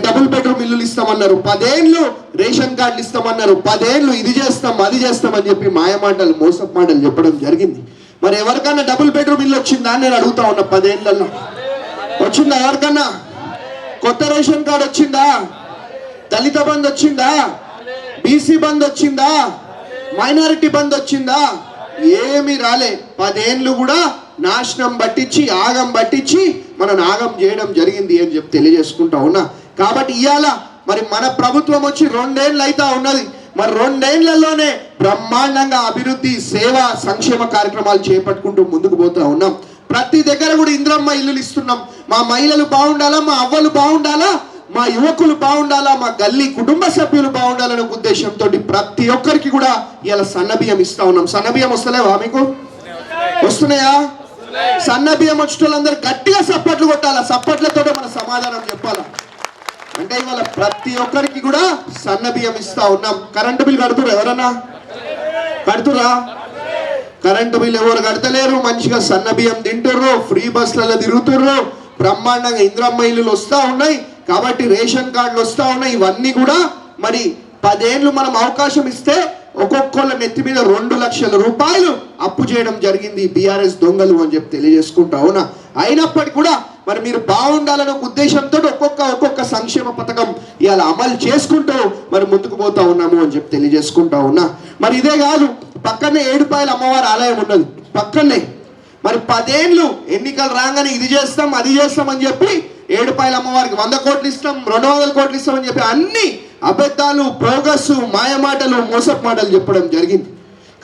డబుల్ బెడ్రూమ్ ఇల్లులు ఇస్తామన్నారు, 10 ఏళ్ళు రేషన్ కార్డులు ఇస్తామన్నారు, 10 ఏళ్ళు ఇది చేస్తాం అది చేస్తాం అని చెప్పి మాయమాటలు మోసపు మాటలు చెప్పడం జరిగింది. మరి ఎవరికన్నా డబుల్ బెడ్రూమ్ ఇల్లు వచ్చిందా అని నేను అడుగుతా ఉన్నా. 10 ఏళ్ళల్లో వచ్చిందా? ఎవరికన్నా కొత్త రేషన్ కార్డు వచ్చిందా? దళిత బంధు వచ్చిందా? బీసీ బంధు వచ్చిందా? మైనారిటీ బంధు వచ్చిందా? ఏమీ రాలే. 10 ఏళ్ళు కూడా నాశనం పట్టించి ఆగం పట్టించి మనం ఆగం చేయడం జరిగింది అని చెప్పి తెలియజేసుకుంటా ఉన్నా. కాబట్టి ఇవాళ మరి మన ప్రభుత్వం వచ్చి 2 ఏళ్ళు అయితే ఉన్నది. మరి 2 ఏళ్లలోనే బ్రహ్మాండంగా అభివృద్ధి సేవా సంక్షేమ కార్యక్రమాలు చేపట్టుకుంటూ ముందుకు పోతా ఉన్నాం. ప్రతి దగ్గర కూడా ఇంద్రమ్మ ఇల్లులు ఇస్తున్నాం. మా మహిళలు బాగుండాలా, మా అవ్వలు బాగుండాలా, మా యువకులు బాగుండాలా, మా గల్లీ కుటుంబ సభ్యులు బాగుండాలనే ఉద్దేశంతో ప్రతి ఒక్కరికి కూడా ఇలా సన్నబియ్యం ఇస్తా ఉన్నాం. సన్నబియ్యం వస్తలేవా మీకు? వస్తున్నాయా? సన్నబియ్యం వచ్చేటోళ్ళందరూ గట్టిగా సప్పట్లు కొట్టాలా, సప్పట్లతో మన సమాధానం చెప్పాలా. అంటే ఇవాళ ప్రతి ఒక్కరికి కూడా సన్నబియ్యం ఇస్తా ఉన్నాం. కరెంటు బిల్ కడుతురా? ఎవరన్నా కడుతురా? కరెంటు బిల్ ఎవరు కడతలేరు. మంచిగా సన్నబియ్యం తింటుర్రు, ఫ్రీ బస్లలో తిరుగుతుర్రు, బ్రహ్మాండంగా ఇంద్రమ్మ ఇల్లులు వస్తూ ఉన్నాయి. కాబట్టి రేషన్ కార్డులు వస్తూ ఉన్నాయి. ఇవన్నీ కూడా మరి 10 ఏళ్ళు మనం అవకాశం ఇస్తే ఒక్కొక్కళ్ళ నెత్తి మీద 2 లక్షల రూపాయలు అప్పు చేయడం జరిగింది బీఆర్ఎస్ దొంగలు అని చెప్పి తెలియజేసుకుంటా ఉన్నా. అయినప్పటికీ కూడా మరి మీరు బాగుండాలనే ఉద్దేశంతో ఒక్కొక్క సంక్షేమ పథకం ఇవాళ అమలు చేసుకుంటూ మరి ముందుకు పోతా ఉన్నాము అని చెప్పి తెలియజేసుకుంటా ఉన్నా. మరి ఇదే కాదు, పక్కనే ఏడుపాయల అమ్మవారి ఆలయం ఉన్నది పక్కనే. మరి 10 ఏళ్ళు ఎన్నికలు రాగానే ఇది చేస్తాం అది చేస్తాం అని చెప్పి ఏడుపాయల అమ్మవారికి 100 కోట్లు ఇస్తాం, 200 కోట్లు ఇస్తామని చెప్పి అన్ని అబద్ధాలు, ప్రోగస్సు, మాయమాటలు, మోసపు మాటలు చెప్పడం జరిగింది.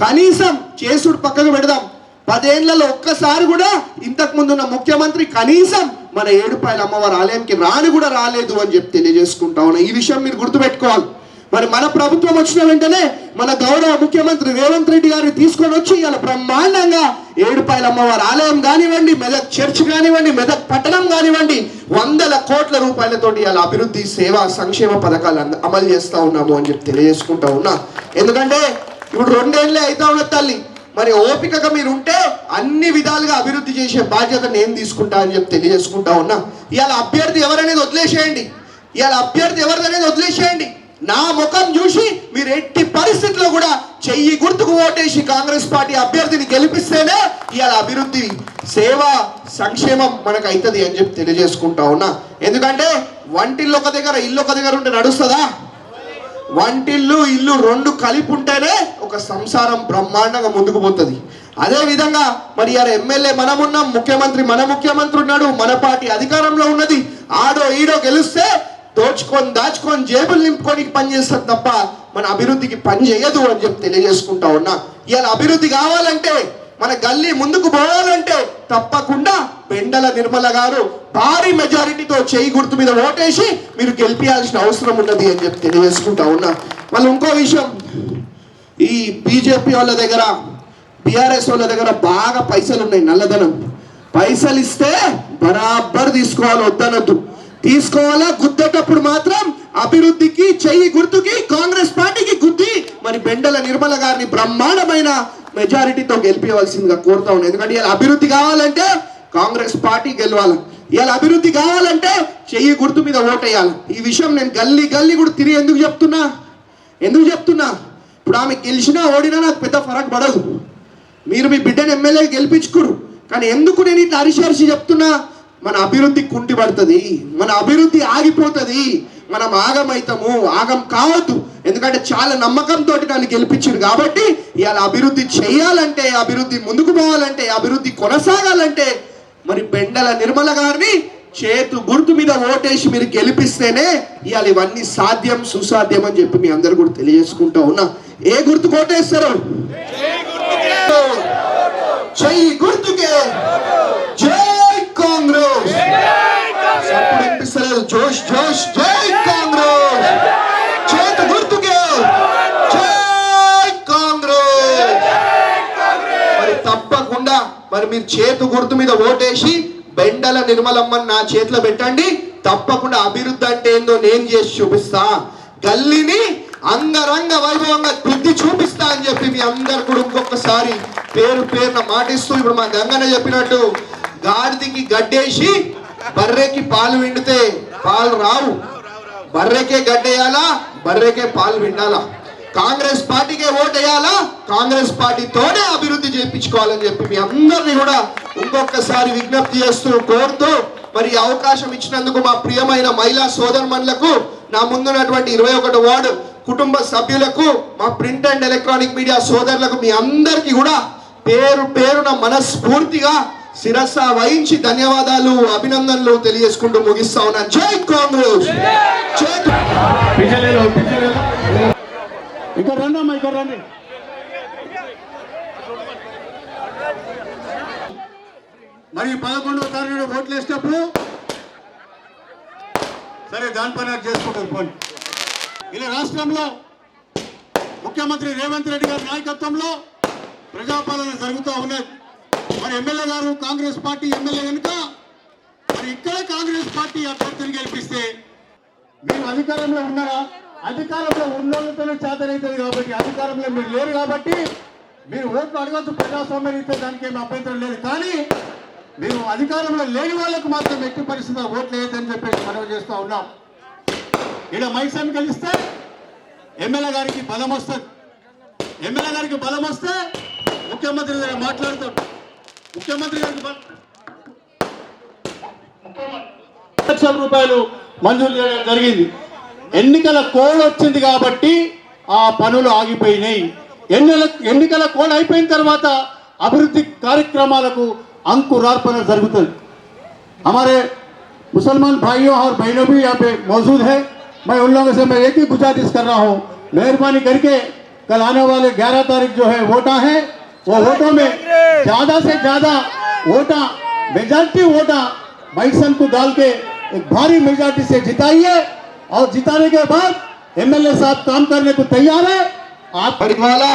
కనీసం చేసుడు పక్కకు పెడదాం, 10 ఏళ్లలో ఒక్కసారి కూడా ఇంతకు ముందున్న ముఖ్యమంత్రి కనీసం మన ఏడుపాయల అమ్మవారి ఆలయానికి కూడా రాలేదు అని చెప్పి తెలియజేసుకుంటా ఉన్నా. ఈ విషయం మీరు గుర్తుపెట్టుకోవాలి. మరి మన ప్రభుత్వం వచ్చిన వెంటనే మన గౌరవ ముఖ్యమంత్రి రేవంత్ రెడ్డి గారిని తీసుకొని వచ్చి ఇలా బ్రహ్మాండంగా ఏడుపాయల అమ్మవారి ఆలయం కానివ్వండి, మెదక్ చర్చ్ కానివ్వండి, మెదక్ పట్టణం కానివ్వండి, 100 కోట్ల రూపాయలతోటి ఇలా అభివృద్ధి సేవా సంక్షేమ పథకాలు అమలు చేస్తూ ఉన్నాము అని చెప్పి తెలియజేసుకుంటా ఉన్నా. ఎందుకంటే ఇప్పుడు 2 ఏళ్ళే అవుతా ఉన్న తల్లి, మరి ఓపికగా మీరు ఉంటే అన్ని విధాలుగా అభివృద్ధి చేసే బాధ్యత నేను తీసుకుంటా అని చెప్పి తెలియజేసుకుంటా ఉన్నా. ఇవాళ అభ్యర్థి ఎవరనేది వదిలేసేయండి, వదిలేసేయండి. నా ముఖం చూసి మీరు ఎట్టి పరిస్థితుల్లో కూడా చెయ్యి గుర్తుకు ఓటేసి కాంగ్రెస్ పార్టీ అభ్యర్థిని గెలిపిస్తేనే ఇవాళ అభివృద్ధి సేవా సంక్షేమం మనకు అవుతుంది అని చెప్పి తెలియజేసుకుంటా ఉన్నా. ఎందుకంటే వంటిల్లు ఒక దగ్గర ఇల్లు ఒక దగ్గర ఉంటే నడుస్తుందా? వంటిల్లు ఇల్లు 2 కలిపి ఉంటేనే ఒక సంసారం బ్రహ్మాండంగా ముందుకు పోతుంది. అదే విధంగా మరి ఇలా ఎమ్మెల్యే మనమున్నాం, ముఖ్యమంత్రి ఉన్నాడు, మన పార్టీ అధికారంలో ఉన్నది. ఆడో ఈడో గెలిస్తే దాచుకొని జేబులు నింపుకొని పనిచేస్తారు తప్ప మన అభివృద్ధికి పని చేయదు అని చెప్పి తెలియజేసుకుంటా ఉన్నా. ఇలా అభివృద్ధి కావాలంటే, మన గల్లీ ముందుకు పోవాలంటే తప్పకుండా పెండల నిర్మల గారు భారీ మెజారిటీతో చేయి గుర్తు మీద ఓటేసి మీరు గెలిపించాల్సిన అవసరం ఉన్నది అని చెప్పి తెలియజేసుకుంటా ఉన్నా. మళ్ళీ ఇంకో విషయం, ఈ బీజేపీ వాళ్ళ దగ్గర, బీఆర్ఎస్ వాళ్ళ దగ్గర బాగా పైసలు ఉన్నాయి, నల్లధనం. పైసలు ఇస్తే బరాబర్ తీసుకోవాలి, వద్దనొద్దు. తీసుకోవాలా, గుద్దేటప్పుడు మాత్రం అభివృద్ధికి చెయ్యి గుర్తుకి కాంగ్రెస్ పార్టీకి గుద్ది మరి పెండల నిర్మల గారిని బ్రహ్మాండమైన మెజారిటీతో గెలిపించవలసిందిగా కోరుతా ఉన్నాను. ఎందుకంటే ఇలా అభివృద్ధి కావాలంటే కాంగ్రెస్ పార్టీ గెలవాలి, ఇలా అభివృద్ధి కావాలంటే చెయ్యి గుర్తు మీద ఓటేయాలి. ఈ విషయం నేను గల్లీ కూడా తిరిగి ఎందుకు చెప్తున్నా? ఇప్పుడు ఆమె గెలిచినా ఓడినా నాకు పెద్ద ఫరక్ పడదు. మీరు మీ బిడ్డను ఎమ్మెల్యే గెలిపించుకోరు, కానీ ఎందుకు నేను ఇట్లా అరిచి చెప్తున్నా? మన అభివృద్ధి కుంటి పడుతుంది, మన అభివృద్ధి ఆగిపోతుంది, మనం ఆగం కావద్దు. ఎందుకంటే చాలా నమ్మకంతో నన్ను గెలిపించారు కాబట్టి ఇవాళ అభివృద్ధి చేయాలంటే, అభివృద్ధి ముందుకు పోవాలంటే, అభివృద్ధి కొనసాగాలంటే మరి పెండల నిర్మల గారిని చేతు గుర్తు మీద ఓటేసి మీరు గెలిపిస్తేనే ఇవాళ ఇవన్నీ సాధ్యం సుసాధ్యం అని చెప్పి మీ అందరు కూడా తెలియజేసుకుంటా ఉన్నా. ఏ గుర్తు కోటేస్తారు? చెయ్యి గుర్తుకే. జై కాంగ్రెస్. అప్పుడు వినిపిస్తలేదు జోష్ జోష్. జై కాంగ్రెస్. చేతు గుర్తుకే. జై కాంగ్రెస్. మరి తప్పకుండా మరి మీరు చేతు గుర్తు మీద ఓటేసి బెండల నిర్మలమ్మని నా చేతిలో పెట్టండి. తప్పకుండా అభివృద్ధి అంటే ఏందో నేను చేసి చూపిస్తా, గల్లీని అంగరంగ వైభవంగా బుద్ధి చూపిస్తా అని చెప్పి మీ అందరు కూడా ఇంకొకసారి పేరున మాటిస్తూ, ఇప్పుడు మా గంగన్న చెప్పినట్టు గాడిదికి గడ్డేసి బర్రెకి పాలు విండితే పాలు రావు, బర్రెకే గడ్డేయాలా, బర్రెకే పాలు విండాలా. కాంగ్రెస్ పార్టీకే ఓటేయాలా, కాంగ్రెస్ పార్టీతోనే అభివృద్ధి చేయించుకోవాలని చెప్పి మీ అందరినీ కూడా ఇంకొకసారి విజ్ఞప్తి చేస్తూ కోరుతూ మరి అవకాశం ఇచ్చినందుకు మా ప్రియమైన మహిళా సోదరుమణులకు, నా ముందున్నటువంటి 21వ వార్డు కుటుంబ సభ్యులకు, మా ప్రింట్ అండ్ ఎలక్ట్రానిక్ మీడియా సోదరులకు మీ అందరికీ కూడా పేరున మనస్ఫూర్తిగా శిరస్స వహించి ధన్యవాదాలు, అభినందనలు తెలియజేసుకుంటూ ముగిస్తా ఉన్నాను. జై కాంగ్రెస్. ఇక్కడ రండమ్మా, ఇక్కడ రండి. మరి 11వ తారీఖు ఓట్లు వేసేటప్పుడు సరే దాని పని చేసుకుంటారు పోండి. ఇలా రాష్ట్రంలో ముఖ్యమంత్రి రేవంత్ రెడ్డి గారి నాయకత్వంలో ప్రజాపాలన జరుగుతూ ఉన్నది. మరి ఎమ్మెల్యే గారు కాంగ్రెస్ పార్టీ ఎమ్మెల్యే కనుక మరి ఇక్కడ కాంగ్రెస్ పార్టీ అభ్యర్థిని గెలిపిస్తే మీరు అధికారంలో ఉన్నారా? అధికారంలో ఉన్నోళ్ళతోనే చేతనవుతుంది కాబట్టి, అధికారంలో మీరు లేరు కాబట్టి మీరు ఓట్లు అడగచ్చు, ప్రజాస్వామ్యం ఇస్తే దానికి ఏమి అభ్యంతరం లేదు. కానీ మీరు అధికారంలో లేని వాళ్ళకు మాత్రం ఎట్టి పరిస్థితుల్లో ఓట్లు వేయద్దని చెప్పేసి మనవి చేస్తూ ఉన్నాం. ఇక్కడ మైసన్ గెలిస్తే ఎమ్మెల్యే గారికి బలం వస్తుంది. ఎమ్మెల్యే గారికి బలం వస్తే ముఖ్యమంత్రి గారు మాట్లాడతాడు. ముఖ్యమంత్రి గారికి ₹1,00,000 మంజూరు చేయడం జరిగింది. ఎన్నికల కోడ్ వచ్చింది కాబట్టి ఆ పనులు ఆగిపోయినాయి. ఎన్నికల కోడ్ అయిపోయిన తర్వాత అభివృద్ధి కార్యక్రమాలకు अंकुरार्पण जरूरत। हमारे मुसलमान भाइयों और बहनों भी यहाँ पे मौजूद है। मैं उन लोगों से मैं एक ही गुजारिश कर रहा हूँ, मेहरबानी करके कल आने वाले 11 तारीख जो है वोटा है, वो वोटों में ज्यादा से ज्यादा वोटा, मेजॉरिटी वोटा मैसन को डाल के एक भारी मेजॉरिटी से जिताइए और जिताने के बाद एमएलए साहब काम करने को तैयार है। आप परिवाला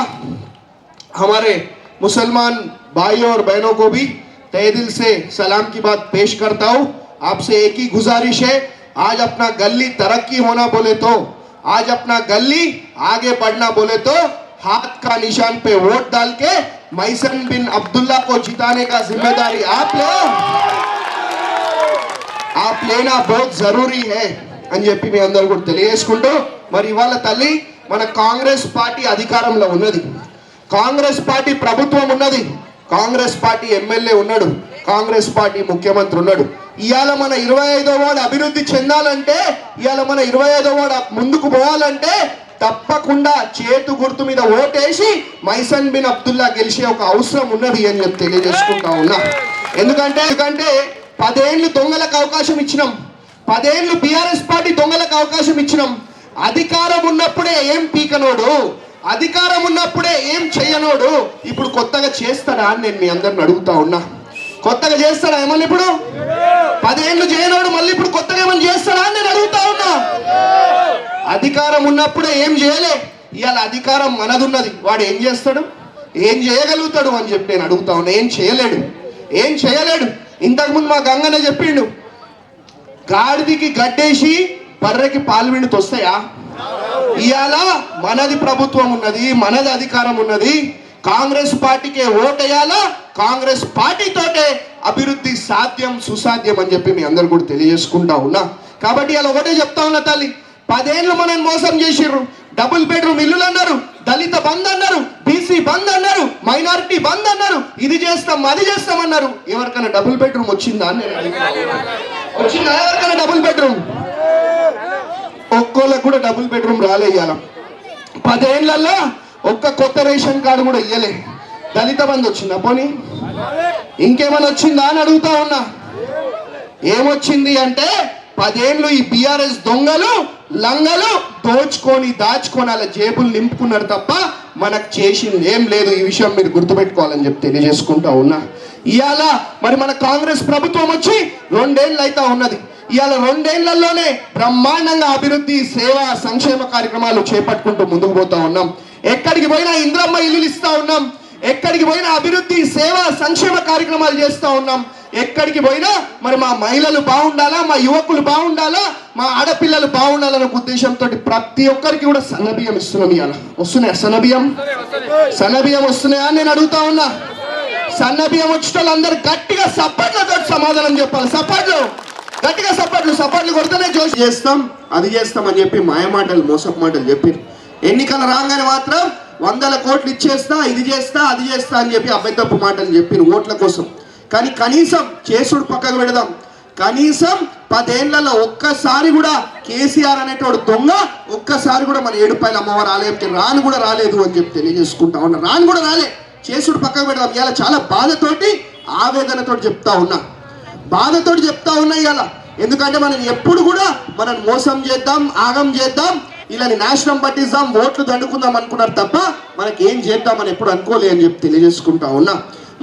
हमारे मुसलमान भाइयों और बहनों को भी तहे दिल से सलाम की बात पेश करता हूँ। आपसे एक ही गुजारिश है, आज अपना गली तरक्की होना बोले तो, आज अपना गली आगे बढ़ना बोले तो हाथ का निशान पे वोट डाल के मैसन बिन अब्दुल्ला को जिताने का जिम्मेदारी आप लेना बहुत जरूरी है అని చెప్పి మీ అందరూ కూడా తెలియజేసుకుంటూ, మరి ఇవాళ తల్లి మన కాంగ్రెస్ పార్టీ అధికారంలో ఉన్నది, కాంగ్రెస్ పార్టీ ప్రభుత్వం ఉన్నది, కాంగ్రెస్ పార్టీ ఎమ్మెల్యే ఉన్నాడు, కాంగ్రెస్ పార్టీ ముఖ్యమంత్రి ఉన్నాడు. ఇవాళ మన 25వ వార్డు అభివృద్ధి చెందాలంటే, ఇవాళ మన 25వ వార్డు ముందుకు పోవాలంటే తప్పకుండా చేతు గుర్తు మీద ఓటేసి మైసన్ బిన్ అబ్దుల్లా గెలిచే ఒక అవసరం ఉన్నది అని చెప్పి తెలియజేసుకుంటా ఉన్నా. ఎందుకంటే 10 ఏళ్ళు దొంగలకు అవకాశం ఇచ్చినాం, 10 ఏళ్ళు బీఆర్ఎస్ పార్టీ దొంగలకు అవకాశం ఇచ్చినాం. అధికారం ఉన్నప్పుడే ఏం పీకనోడు, అధికారం ఉన్నప్పుడే ఏం చెయ్యనోడు ఇప్పుడు కొత్తగా చేస్తాడా అని నేను మీ అందరిని అడుగుతా ఉన్నా. కొత్తగా చేస్తాడా ఏమన్నా? ఇప్పుడు 10 ఏళ్ళు చేయనోడు మళ్ళీ ఇప్పుడు కొత్తగా ఏమన్నా చేస్తాడా అని నేను అడుగుతా ఉన్నా. అధికారం ఉన్నప్పుడే ఏం చేయలే, ఇవాళ అధికారం మనదున్నది, వాడు ఏం చేస్తాడు, ఏం చేయగలుగుతాడు అని చెప్పి నేను అడుగుతా ఉన్నా. ఏం చేయలేడు. ఇంతకుముందు మా గంగన్న చెప్పిండు, గాడిదికి గడ్డేసి బర్రెకి పాలు విండితో వస్తాయా? ఇవాళ మనది ప్రభుత్వం ఉన్నది, మనది అధికారం ఉన్నది, కాంగ్రెస్ పార్టీకే ఓటేయాలా, కాంగ్రెస్ పార్టీతోటే అభివృద్ధి సాధ్యం సుసాధ్యం అని చెప్పి మీ అందరు కూడా తెలియజేసుకుంటా ఉన్నా. కాబట్టి ఇలా ఒకటే చెప్తా ఉన్నా తల్లి, 10 ఏళ్ళు మనం మోసం చేసిర్రు. డబుల్ బెడ్రూమ్ ఇల్లులు అన్నారు, దళిత బంద్ అన్నారు, బీసీ బంద్ అన్నారు, మైనారిటీ బంద్ అన్నారు, ఇది చేస్తాం అది చేస్తాం అన్నారు. ఎవరికైనా డబుల్ బెడ్రూమ్ వచ్చిందా? వచ్చిందా ఎవరికైనా డబుల్ బెడ్రూమ్? ఒక్కోళ్ళకు కూడా డబుల్ బెడ్రూమ్ రాలే. ఇవాళ 10 ఏళ్లలో ఒక్క కొత్త రేషన్ కార్డు కూడా ఇయ్యలే. దళిత బంధు వచ్చిందా? పోనీ ఇంకేమైనా వచ్చిందా అని అడుగుతా ఉన్నా. ఏమొచ్చింది అంటే 10 ఏళ్ళు ఈ బీఆర్ఎస్ దొంగలు లంగలు దోచుకొని దాచుకొని అలా జేబులు నింపుకున్నారు తప్ప మనకు చేసింది ఏం లేదు. ఈ విషయం మీరు గుర్తుపెట్టుకోవాలని చెప్పి తెలియజేసుకుంటా ఉన్నా. ఇవాళ మరి మన కాంగ్రెస్ ప్రభుత్వం వచ్చి 2 ఏళ్ళు అయితే ఉన్నది. ఇవాళ 2 ఏళ్లలోనే బ్రహ్మాండంగా అభివృద్ధి సేవా సంక్షేమ కార్యక్రమాలు చేపట్టుకుంటూ ముందుకు పోతా ఉన్నాం. ఎక్కడికి పోయినా ఇంద్రమ్మ ఇల్లులు ఇస్తా ఉన్నాం, ఎక్కడికి పోయినా అభివృద్ధి సేవా సంక్షేమ కార్యక్రమాలు చేస్తా ఉన్నాం. ఎక్కడికి పోయినా మరి మా మహిళలు బాగుండాలా, మా యువకులు బాగుండాలా, మా ఆడపిల్లలు బాగుండాలనే ఉద్దేశంతో ప్రతి ఒక్కరికి కూడా సన్నబియ్యం ఇస్తున్నాం. ఇవాళ వస్తున్నాయా సన్నబియ్యం వస్తున్నాయా అని నేను అడుగుతా ఉన్నా. సన్నబియ్యం వచ్చిన వాళ్ళందరూ గట్టిగా సప్పట్లతో సమాధానం చెప్పాలి. గట్టిగా సప్పట్లు కొడితేనే జోష్ చేస్తాం అది చేస్తాం అని చెప్పి మాయమాటలు మోసపు మాటలు చెప్పారు. ఎన్నికలు రాగానే మాత్రం 100 కోట్లు ఇచ్చేస్తా, ఇది చేస్తా అది చేస్తా అని చెప్పి అబద్ధపు మాటలు చెప్పారు ఓట్ల కోసం. కానీ కనీసం చేసుడు పక్కకు పెడదాం, కనీసం 10 ఏళ్లలో ఒక్కసారి కూడా కేసీఆర్ అనేటోడు దొంగ ఒక్కసారి కూడా మన ఏడుపాయల అమ్మవారి ఆలయంకి రాను కూడా రాలేదు అని చెప్పి తెలియజేసుకుంటా ఉన్నా. రాను కూడా రాలే, చేసుడు పక్కకు పెడదాం. ఇవాళ చాలా బాధతోటి ఆవేదనతో చెప్తా ఉన్నా ఇవాళ. ఎందుకంటే మనం ఎప్పుడు కూడా మనం మోసం చేద్దాం, ఆగం చేద్దాం, ఇలా నాశనం పట్టిద్దాం, ఓట్లు దండుకుందాం అనుకున్నారు తప్ప మనకి ఏం చేద్దామని ఎప్పుడు అనుకోలే అని చెప్పి తెలియజేసుకుంటా ఉన్నా.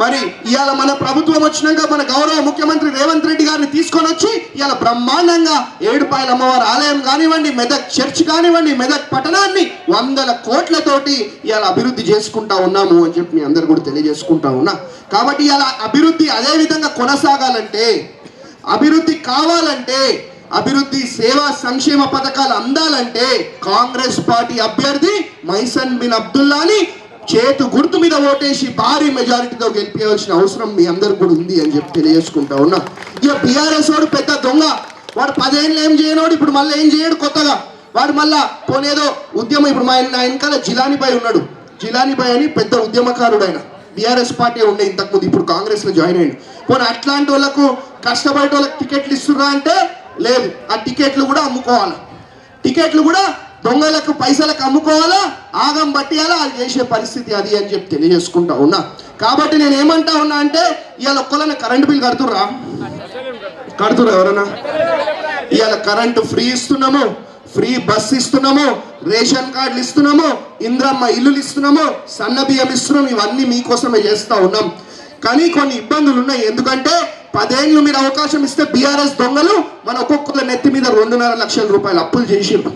మరి ఇవాళ మన ప్రభుత్వం వచ్చినాక మన గౌరవ ముఖ్యమంత్రి రేవంత్ రెడ్డి గారిని తీసుకొని వచ్చి ఇవాళ బ్రహ్మాండంగా ఏడుపాయల అమ్మవారి ఆలయం కానివ్వండి, మెదక్ చర్చ్ కానివ్వండి, మెదక్ పట్టణాన్ని 100 కోట్లతోటి ఇవాళ అభివృద్ధి చేసుకుంటా ఉన్నాము అని చెప్పి మీ అందరు కూడా తెలియజేసుకుంటా ఉన్నా. కాబట్టి ఇవాళ అభివృద్ధి అదే విధంగా కొనసాగాలంటే, అభివృద్ధి కావాలంటే, అభివృద్ధి సేవా సంక్షేమ పథకాలు అందాలంటే కాంగ్రెస్ పార్టీ అభ్యర్థి మైసన్ బిన్ అబ్దుల్లాని చేతు గుర్తు మీద ఓటేసి భారీ మెజారిటీతో గెలిపించాల్సిన అవసరం మీ అందరు కూడా ఉంది అని చెప్పి తెలియజేసుకుంటా ఉన్నా. ఇక బీఆర్ఎస్ వాడు పెద్ద దొంగ, వాడు 10 ఏళ్ళు ఏం చేయనోడు, ఇప్పుడు మళ్ళీ ఏం చేయడు కొత్తగా. వాడు మళ్ళా పోనేదో ఉద్యమం, ఇప్పుడు మా వెనకాల జిలానీబాయ్ ఉన్నాడు, జిలానీబాయ్ అని పెద్ద ఉద్యమకారుడు ఆయన, బీఆర్ఎస్ పార్టీ ఉండే ఇంతకుముందు, ఇప్పుడు కాంగ్రెస్లో జాయిన్ అయ్యాడు. పోనీ అట్లాంటి వాళ్ళకు కష్టపడే వాళ్ళకి టికెట్లు ఇస్తున్నా అంటే లేదు, ఆ టికెట్లు కూడా అమ్ముకోవాలి, టికెట్లు కూడా దొంగలకు పైసలకు అమ్ముకోవాలా, ఆగం పట్టియాలా, అది చేసే పరిస్థితి అది అని చెప్పి తెలియజేసుకుంటా ఉన్నా. కాబట్టి నేను ఏమంటా ఉన్నా అంటే ఇవాళ ఒక్కళ్ళని కరెంటు బిల్ కడుతురా ఎవరన్నా? ఇవాళ కరెంటు ఫ్రీ ఇస్తున్నాము, ఫ్రీ బస్ ఇస్తున్నాము, రేషన్ కార్డులు ఇస్తున్నాము, ఇంద్రమ్మ ఇల్లులు ఇస్తున్నాము, సన్న బియ్యం ఇస్తున్నాము. ఇవన్నీ మీకోసమే చేస్తూ ఉన్నాం. కానీ కొన్ని ఇబ్బందులు ఉన్నాయి. ఎందుకంటే 10 ఏళ్ళు మీరు అవకాశం ఇస్తే బీఆర్ఎస్ దొంగలు మన ఒక్కొక్కల నెత్తి మీద 2.5 లక్షల రూపాయలు అప్పులు చేసిర్రు.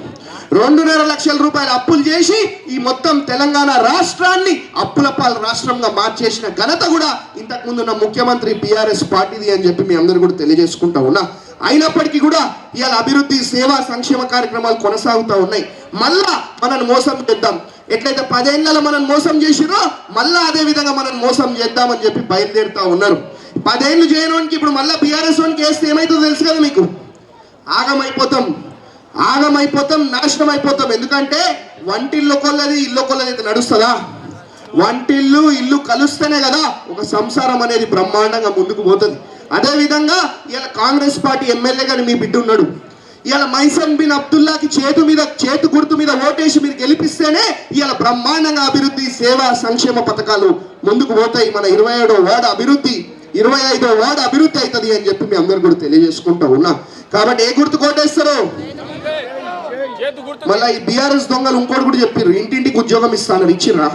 2.5 లక్షల రూపాయలు అప్పులు చేసి ఈ మొత్తం తెలంగాణ రాష్ట్రాన్ని అప్పుల పాలు రాష్ట్రంగా మార్చేసిన ఘనత కూడా ఇంతకుముందు ఉన్న ముఖ్యమంత్రి బీఆర్ఎస్ పార్టీది అని చెప్పి మీ అందరూ కూడా తెలియజేసుకుంటా ఉన్నా. అయినప్పటికీ కూడా ఇవాళ అభివృద్ధి, సేవా, సంక్షేమ కార్యక్రమాలు కొనసాగుతూ ఉన్నాయి. మళ్ళా మనల్ని మోసం చేద్దాం, ఎట్లయితే 10 ఏళ్లలో మనం మోసం చేసిరో మళ్ళా అదే విధంగా మనం మోసం చేద్దామని చెప్పి బయలుదేరుతా ఉన్నారు. 10 ఏళ్ళు చేయడానికి ఇప్పుడు మళ్ళీ బీఆర్ఎస్ వానికి వేస్తే ఏమవుతుందో తెలుసు కదా మీకు. ఆగమైపోతాం, నాశనం అయిపోతాం. ఎందుకంటే వంటిల్లు కొల్లది ఇల్లు కొల్లది అయితే నడుస్తుందా? వంటిల్లు ఇల్లు కలుస్తేనే కదా ఒక సంసారం అనేది బ్రహ్మాండంగా ముందుకు పోతుంది. అదేవిధంగా ఇలా కాంగ్రెస్ పార్టీ ఎమ్మెల్యే గాని మీ బిడ్డ ఉన్నాడు. ఇలా మైసన్ బిన్ అబ్దుల్లాకి చేతు గుర్తు మీద ఓటేసి మీరు గెలిపిస్తేనే ఇలా బ్రహ్మాండంగా అభివృద్ధి, సేవా, సంక్షేమ పథకాలు ముందుకు పోతాయి. మన 27వ వార్డు అభివృద్ధి, 25వ వార్డు అభివృద్ధి అవుతుంది అని చెప్పి మీ అందరు కూడా తెలియజేసుకుంటా ఉన్నా. కాబట్టి ఏ గుర్తు కోటేస్తారు? మళ్ళీ ఈ బీఆర్ఎస్ దొంగలు ఇంకోటి కూడా చెప్పారు, ఇంటింటికి ఉద్యోగం ఇస్తానని. ఇచ్చిర్రా?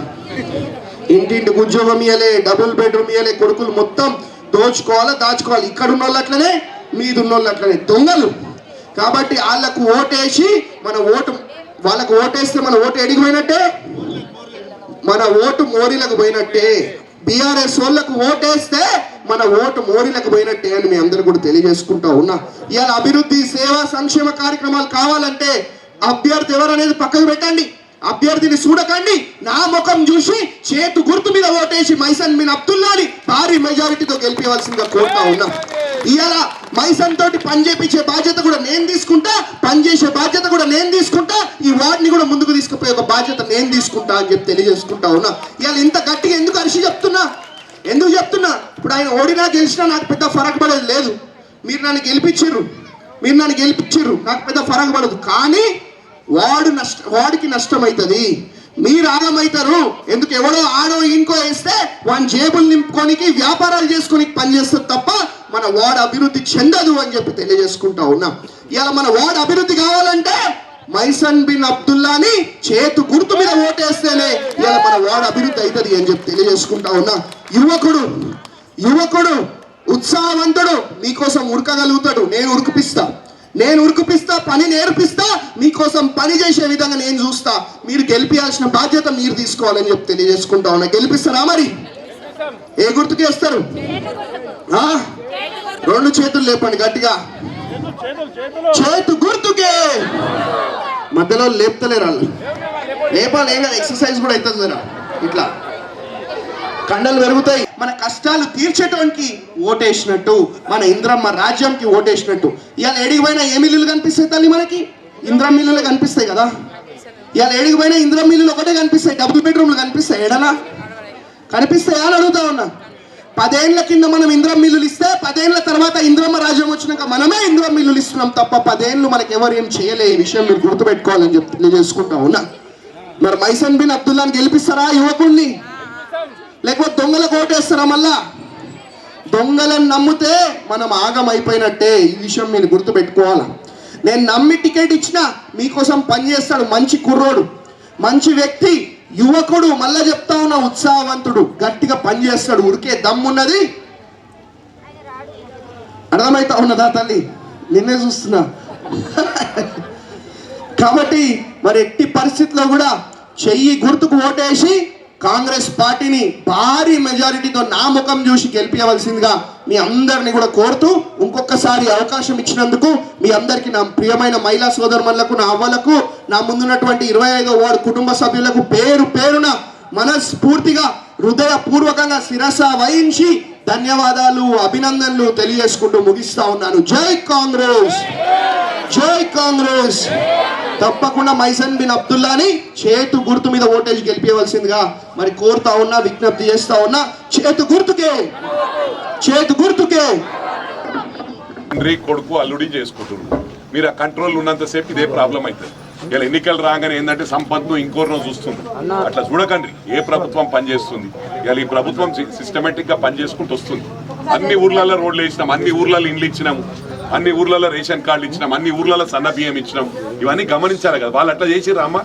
ఇంటింటికి ఉద్యోగం ఇవ్వలే, డబుల్ బెడ్రూమ్ ఇవ్వలే. కొడుకులు మొత్తం దోచుకోవాలి, దాచుకోవాలి. ఇక్కడ ఉన్న వాళ్ళు అట్లనే, మీద ఉన్న వాళ్ళు అట్లనే దొంగలు. కాబట్టి వాళ్ళకు ఓటేసి వాళ్ళకు ఓటేస్తే మన ఓటు ఎడిగిపోయినట్టే, మన ఓటు మోరీలకు పోయినట్టే. బీఆర్ఎస్ వాళ్ళకు ఓటేస్తే మన ఓటు మోరీలకు పోయినట్టే అని మీ అందరూ కూడా తెలియజేసుకుంటా ఉన్నా. ఇవాళ అభివృద్ధి, సేవా, సంక్షేమ కార్యక్రమాలు కావాలంటే అభ్యర్థి ఎవరనేది పక్కకు పెట్టండి, అభ్యర్థిని చూడకండి. నా ముఖం చూసి చేతు గుర్తు మీద ఓటేసి మైసన్ బిన్ అబ్దుల్లాని భారీ మెజారిటీతో గెలిపేవలసిందిగా కోరుతా ఉన్నా. ఇవాళ మైసన్ తోటి పని చేపించే బాధ్యత కూడా నేను తీసుకుంటా, పనిచేసే బాధ్యత కూడా నేను తీసుకుంటా, ఈ వార్డుని కూడా ముందుకు తీసుకుపోయే ఒక బాధ్యత నేను తీసుకుంటా అని చెప్పి తెలియజేసుకుంటా ఉన్నా. ఇవాళ ఇంత గట్టిగా ఎందుకు అరిసి చెప్తున్నా? ఇప్పుడు ఆయన ఓడినా గెలిచినా నాకు పెద్ద ఫరక్ పడేది లేదు. మీరు నన్ను గెలిపించిర్రు, నాకు పెద్ద ఫరక్ పడదు. కానీ వాడికి నష్టం అవుతుంది, మీరు ఆగమవుతారు. ఎందుకు? ఎవడో ఆడో ఇంకో వేస్తే వాని జేబులు నింపుకోనికి, వ్యాపారాలు చేసుకోనికి పనిచేస్తుంది తప్ప మన వార్డు అభివృద్ధి చెందదు అని చెప్పి తెలియజేసుకుంటా ఉన్నా. ఇవాళ మన వార్డు అభివృద్ధి కావాలంటే మైసన్ బిన్ అబ్దుల్లాని చేతు గుర్తు మీద ఓటేస్తేనే ఇవాళ మన వార్డు అభివృద్ధి అవుతుంది అని చెప్పి తెలియజేసుకుంటా ఉన్నా. యువకుడు ఉత్సాహవంతుడు, మీకోసం ఉరకగలుగుతాడు. నేను ఉరికిపిస్తా, పని నేర్పిస్తా, మీకోసం పని చేసే విధంగా నేను చూస్తా. మీరు గెలిపించాల్సిన బాధ్యత మీరు తీసుకోవాలని చెప్పి తెలియజేసుకుంటా ఉన్నా. గెలిపిస్తారా? మరి ఏ గుర్తుకి వేస్తారు? 2 చేతులు లేపండి గట్టిగా. చేతు గుర్తుకే. మధ్యలో లేపుతలేరు వాళ్ళు. లేపాలి, ఏం కదా, ఎక్సర్సైజ్ కూడా అవుతుంది కదా. ఇట్లా కండలు పెరుగుతాయి. మన కష్టాలు తీర్చేటానికి ఓటేసినట్టు, మన ఇంద్రమ్మ రాజ్యంకి ఓటేసినట్టు. ఇవాళ ఎడిగిపోయినా ఏ మిల్లులు కనిపిస్తాయి తల్లి? మనకి ఇంద్రమ్మ మిల్లులు కనిపిస్తాయి కదా. ఇవాళ ఎడిగిపోయినా ఇంద్రమ్మ మిల్లులు ఒకటే కనిపిస్తాయి, డబుల్ బెడ్రూమ్లు కనిపిస్తాయి. ఎడనా కనిపిస్తాయా అని అడుగుతా ఉన్నా. 10 ఏళ్ల కింద మనం ఇంద్రమ్మ మిల్లులు ఇస్తే 10 ఏళ్ల తర్వాత ఇంద్రమ్మ రాజ్యం వచ్చినాక మనమే ఇంద్రమ్మ మిల్లులు ఇస్తున్నాం తప్ప 10 ఏళ్ళు మనకి ఎవరు ఏం చేయలే. ఈ విషయం మీరు గుర్తుపెట్టుకోవాలని చెప్పి తెలియజేసుకుంటా ఉన్నా. మరి మైసన్ బిన్ అబ్దుల్లాని గెలిపిస్తారా యువకుడిని? లేకపోతే దొంగలకు ఓటేస్తారా? మళ్ళా దొంగలను నమ్మితే మనం ఆగమైపోయినట్టే. ఈ విషయం మీరు గుర్తుపెట్టుకోవాలా. నేను నమ్మి టికెట్ ఇచ్చినా మీకోసం పనిచేస్తాడు, మంచి కుర్రోడు, మంచి వ్యక్తి, యువకుడు, మళ్ళా చెప్తా ఉన్నా ఉత్సాహవంతుడు, గట్టిగా పనిచేస్తాడు, ఉరికే దమ్మున్నది. అర్థమైతా ఉన్నదా తల్లి? నిన్నే చూస్తున్నా. కాబట్టి మరి ఎట్టి పరిస్థితిలో కూడా చెయ్యి గుర్తుకు ఓటేసి కాంగ్రెస్ పార్టీని భారీ మెజారిటీతో నా ముఖం చూసి గెలిపించవలసిందిగా మీ అందరినీ కూడా కోరుతూ, ఇంకొకసారి అవకాశం ఇచ్చినందుకు మీ అందరికీ, నా ప్రియమైన మహిళా సోదరులకు, నా అవ్వలకు, నా ముందున్నటువంటి 25వ వార్డు కుటుంబ సభ్యులకు పేరున మనస్ఫూర్తిగా హృదయపూర్వకంగా శిరస వహించి ధన్యవాదాలు, అభినందనలు తెలియజేసుకుంటూ ముగిస్తా ఉన్నాను. జై కాంగ్రెస్, జై కాంగ్రెస్. తప్పకుండా మైసన్ బిన్ అబ్దుల్లాని చేతు గుర్తు మీద ఓటేజ్ గెలిపించవలసిందిగా మరి కోరుతా ఉన్నా, విజ్ఞప్తి చేస్తా ఉన్నా. చేతు గుర్తుకే. కొడుకు అల్లుడి చేసుకుంటున్నారు. మీరు ఆ కంట్రోల్ ఉన్నంతసేపు ఇదే ప్రాబ్లం అవుతుంది. ఇలా ఎన్నికలు రాగానే ఏంటంటే సంపత్ను ఇంకోరినో చూస్తుంది. అట్లా చూడకండి. ఏ ప్రభుత్వం పనిచేస్తుంది? ఇలా ఈ ప్రభుత్వం సిస్టమేటిక్ గా పనిచేసుకుంటూ వస్తుంది. అన్ని ఊర్లలో రోడ్లు వేసినాం, అన్ని ఊర్లలో ఇండ్లు ఇచ్చినాము. అన్ని ఊర్లలో రేషన్ కార్డులు ఇచ్చినాం, అన్ని ఊర్లలో సన్న బియ్యం ఇచ్చినాం. ఇవన్నీ గమనించాలి కదా. వాళ్ళు అట్లా చేసిర్రా అమ్మ?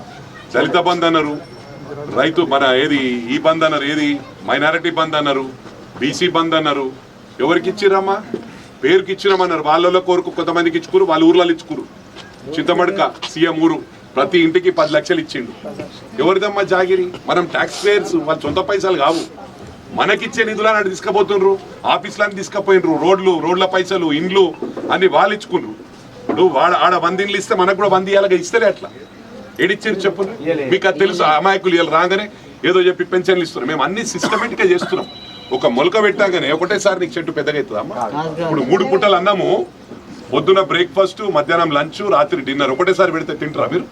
దళిత బంధు అన్నారు, రైతు మన ఏది ఈ బంద్ అన్నారు, ఏది మైనారిటీ బంద్ అన్నారు, బీసీ బంద్ అన్నారు. ఎవరికి ఇచ్చిరమ్మా? పేరుకి ఇచ్చినామన్నారు. వాళ్ళలో కోరుకు కొంతమందికి ఇచ్చుకురు, వాళ్ళ ఊర్లలో ఇచ్చుకురు. చింతమడక సీఎం ఊరు ప్రతి ఇంటికి 10 లక్షలు ఇచ్చిండు. ఎవరిదమ్మా జాగిరి? మనం ట్యాక్స్ పేయర్స్, వాళ్ళ సొంత పైసలు కావు. మనకిచ్చే నిధులను అటు తీసుకుపోతుండ్రు, ఆఫీసులను తీసుకుపోయినరు, రోడ్ల పైసలు, ఇండ్లు అన్ని వాళ్ళు ఇచ్చుకున్నారు. ఇప్పుడు ఆడ 100 ఇండ్లు ఇస్తే మనకు కూడా 100 ఇవ్వాలి, ఇస్తేనే అట్లా ఏడిచ్చారు చెప్పు. మీకు అది తెలుసు. అమాయకులు ఇలా రాగానే ఏదో చెప్పి పెన్షన్లు ఇస్తున్నాం. మేము అన్ని సిస్టమేటిక్గా చేస్తున్నాం. ఒక మొలక పెట్టాగానే ఒకటేసారి నీకు చెట్టు పెద్దగా అవుతుందమ్మా. ఇప్పుడు 3 పూటలు అన్నాము, పొద్దున బ్రేక్ఫాస్ట్, మధ్యాహ్నం లంచ్, రాత్రి డిన్నర్ ఒకటేసారి పెడితే తింటారా మీరు?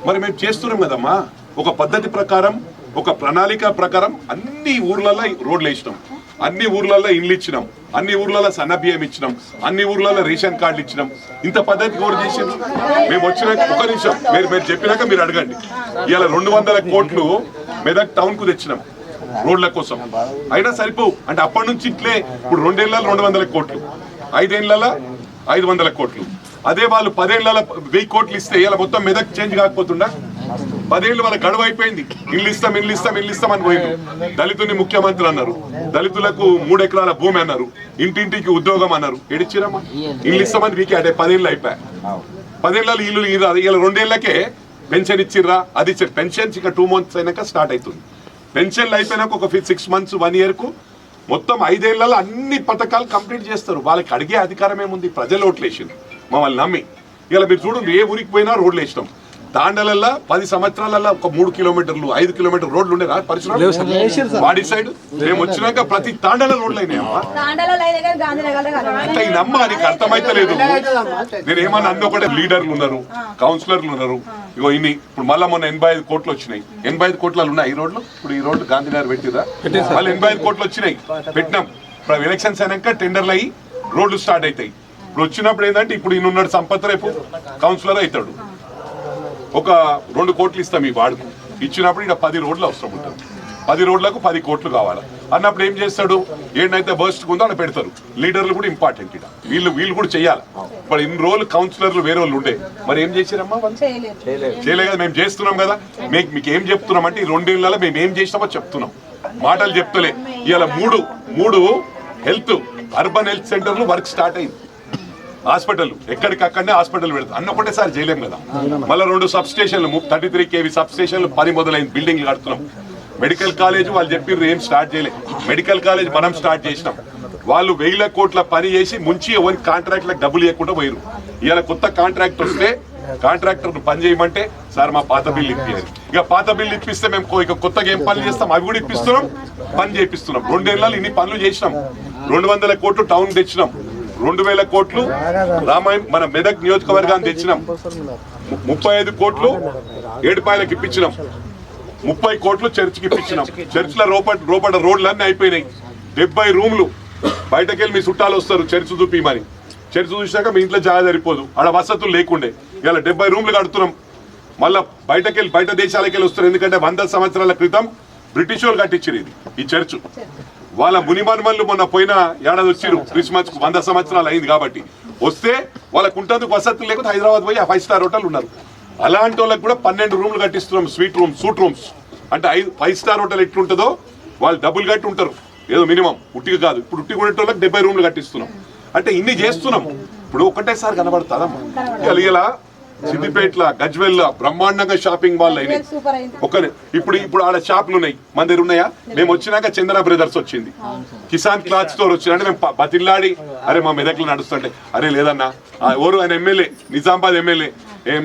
మరి మేము చేస్తున్నాం కదమ్మా. ఒక పద్ధతి ప్రకారం, ఒక ప్రణాళిక ప్రకారం అన్ని ఊర్లలో రోడ్లు వేసినాం, అన్ని ఊర్లలో ఇండ్లు ఇచ్చినాం, అన్ని ఊర్లలో సన్న బియ్యం ఇచ్చినాం, అన్ని ఊర్లలో రేషన్ కార్డులు ఇచ్చినాం. ఇంత పద్ధతి ఎవరు చేసింది? మేము వచ్చినాక ఒక నిమిషం మీరు చెప్పినాక మీరు అడగండి. ఇవాళ 200 కోట్లు మెదక్ టౌన్ కు తెచ్చినాం రోడ్ల కోసం. అయినా సరిపోవు అంటే అప్పటి నుంచి ఇట్లే. ఇప్పుడు 2 ఏళ్ళలో 200 కోట్లు, 5 ఏళ్ళలో 500 కోట్లు. అదే వాళ్ళు 10 ఏళ్ళలో 1000 కోట్లు ఇస్తే ఇలా మొత్తం మెదక్ చేంజ్ కాకపోతుండా? 10 ఏళ్ళు వాళ్ళ గడువు అయిపోయింది. ఇల్లు ఇస్తాం అని పోయింది. దళితుని ముఖ్యమంత్రి అన్నారు, దళితులకు 3 ఎకరాల భూమి అన్నారు, ఇంటింటికి ఉద్యోగం అన్నారు. ఏడిచ్చిరమ్మా? ఇల్లు ఇస్తామని వీకే అంటే 10 ఏళ్ళు అయిపోయా. 10 ఏళ్ళలో ఇల్లు ఇలా 2 ఏళ్ళకే పెన్షన్ ఇచ్చిర్రా? అది ఇచ్చారు. పెన్షన్స్ ఇక 2 మంత్స్ అయినాక స్టార్ట్ అవుతుంది. పెన్షన్లు అయిపోయినాక ఒక 6 మంత్స్ 1 ఇయర్ కు మొత్తం 5 ఏళ్లలో అన్ని పథకాలు కంప్లీట్ చేస్తారు. వాళ్ళకి అడిగే అధికారం ఏముంది? ప్రజలు ఓట్లు వేసింది మమ్మల్ని నమ్మి. ఇలా మీరు చూడండి, ఏ ఊరికి పోయినా రోడ్లు వేసినాం. తాండలల్లో 10 సంవత్సరాలలో ఒక 3 కిలోమీటర్లు 5 కిలోమీటర్ రోడ్లు ఉండేనా పరిశ్రమ? వాడి సైడ్ మేము వచ్చినాక ప్రతి తాండల రోడ్లు అయినాయమ్మా. అంటే నమ్మ నీకు అర్థమైతలేదు. నేను ఏమన్నా అన్న ఒకటే, లీడర్లు ఉన్నారు, కౌన్సిలర్లు ఉన్నారు. ఇగో ఇన్ని ఇప్పుడు మళ్ళీ మొన్న 85 కోట్లు వచ్చినాయి. 85 కోట్లలో ఉన్నాయి ఈ రోడ్లు. ఇప్పుడు ఈ రోడ్లు గాంధీనగర్ పెట్టిరా, మళ్ళీ 85 కోట్లు వచ్చినాయి. పెట్టినాం. ఇప్పుడు ఎలక్షన్స్ అయినాక టెండర్లు అయ్యి రోడ్లు స్టార్ట్ అవుతాయి. ఇప్పుడు వచ్చినప్పుడు ఏంటంటే, ఇప్పుడు ఈయన ఉన్నాడు సంపత్, రేపు కౌన్సిలర్ అవుతాడు. ఒక 2 కోట్లు ఇస్తాం ఈ వార్డుకు. ఇచ్చినప్పుడు ఇక్కడ 10 రోడ్లు అవసరం ఉంటుంది. 10 రోడ్లకు 10 కోట్లు కావాలి అన్నప్పుడు ఏం చేస్తాడు? ఏడైతే బర్స్ట్ ఉందో అక్కడ పెడతారు. లీడర్లు కూడా ఇంపార్టెంట్. ఇక్కడ వీళ్ళు కూడా చేయాలి. ఇప్పుడు ఇన్ని రోజులు కౌన్సిలర్లు వేరే వాళ్ళు ఉండే, మరి ఏం చేశారమ్మా? చేయలే కదా. మేము చేస్తున్నాం కదా. మీకు ఏం చెప్తున్నాం అంటే, ఈ 2 ఏళ్లలో మేము ఏం చేసినామో చెప్తున్నాం, మాటలు చెప్తలే. ఇవాళ మూడు హెల్త్ అర్బన్ హెల్త్ సెంటర్లు వర్క్ స్టార్ట్ అయింది. హాస్పిటల్ ఎక్కడికక్కడనే హాస్పిటల్ పెడతాం. అన్న ఒకటేసారి చేయలేం కదా. మళ్ళీ 2 సబ్ స్టేషన్లు 33 kV సబ్ స్టేషన్లు 10 మొదలైంది. బిల్డింగ్లు కడుతున్నాం. మెడికల్ కాలేజ్ వాళ్ళు చెప్పిర్రు ఏం స్టార్ట్ చేయలేదు. మెడికల్ కాలేజ్ మనం స్టార్ట్ చేసినాం. వాళ్ళు 1000 కోట్ల పని చేసి ముంచి ఎవరి కాంట్రాక్ట్లకు డబ్బులు ఇవ్వకుండా పోయారు. ఇవాళ కొత్త కాంట్రాక్ట్ వస్తే కాంట్రాక్టర్ పని చేయమంటే, సార్ మా పాత బిల్లు ఇప్పించారు. ఇక పాత బిల్లు ఇప్పిస్తే మేము ఇక కొత్తగా ఏం పనులు చేస్తాం? అవి కూడా ఇప్పిస్తున్నాం, పని చేపిస్తున్నాం. 2 ఏళ్ళలో ఇన్ని పనులు చేసినాం. 200 కోట్లు టౌన్ తెచ్చినాం. 2000 కోట్లు మన మెదక్ నియోజకవర్గాన్ని తెచ్చినాం. 35 కోట్లు ఏడుపాయలకు ఇప్పించినాం. 30 కోట్లు చర్చికి ఇప్పించినాం. చర్చిల రోపడ రోడ్లన్నీ అయిపోయినాయి. 70 రూమ్లు. బయటకెళ్ళి మీ చుట్టాలు వస్తారు చర్చ్ చూపిమని. చర్చ్ చూసినాక మీ ఇంట్లో జాగా సరిపోదు, ఆడ వసతులు లేకుండే. ఇలా 70 రూమ్లు కడుతున్నాం. మళ్ళీ బయట దేశాలకి వెళ్ళి వస్తారు. ఎందుకంటే 100 సంవత్సరాల క్రితం బ్రిటిష్ వాళ్ళు కట్టించారు ఈ చర్చ్. వాళ్ళ మునిమన్మన్లు మొన్న పోయిన ఏడాది వచ్చిరు క్రిస్మస్ కు. 100 సంవత్సరాలు అయింది కాబట్టి వస్తే వాళ్ళకు ఉంటందుకు వసతులు లేకపోతే హైదరాబాద్ పోయి 5 స్టార్ హోటల్ ఉన్నారు. అలాంటి వాళ్ళకి కూడా 12 రూమ్లు కట్టిస్తున్నాం. సూట్ రూమ్స్ అంటే 5 స్టార్ హోటల్ ఎట్లుంటుందో వాళ్ళు డబ్బులు కట్టి ఉంటారు. ఏదో మినిమం ఉట్టిగా కాదు. ఇప్పుడు ఉట్టి కొనే వాళ్ళకి 70 రూమ్లు కట్టిస్తున్నాం. అంటే ఇన్ని చేస్తున్నాం. ఇప్పుడు ఒకటేసారి కనబడతాదమ్మా. ఇలా సిద్దిపేటలో గజ్వెల్లో బ్రహ్మాండంగా షాపింగ్ మాల్ అయినాయి. ఇప్పుడు ఆడ షాపులు ఉన్నాయి. మన దగ్గర ఉన్నాయా? మేము వచ్చినాక చందన బ్రదర్స్ వచ్చింది, కిసాన్ క్లాత్ స్టోర్ వచ్చింది. అంటే మేము బతిల్లాడి, అరే మా మెదక్లో నడుస్తుంటే, అరే లేదన్నా ఎవరు ఆయన ఎమ్మెల్యే, నిజామాబాద్ ఎమ్మెల్యే,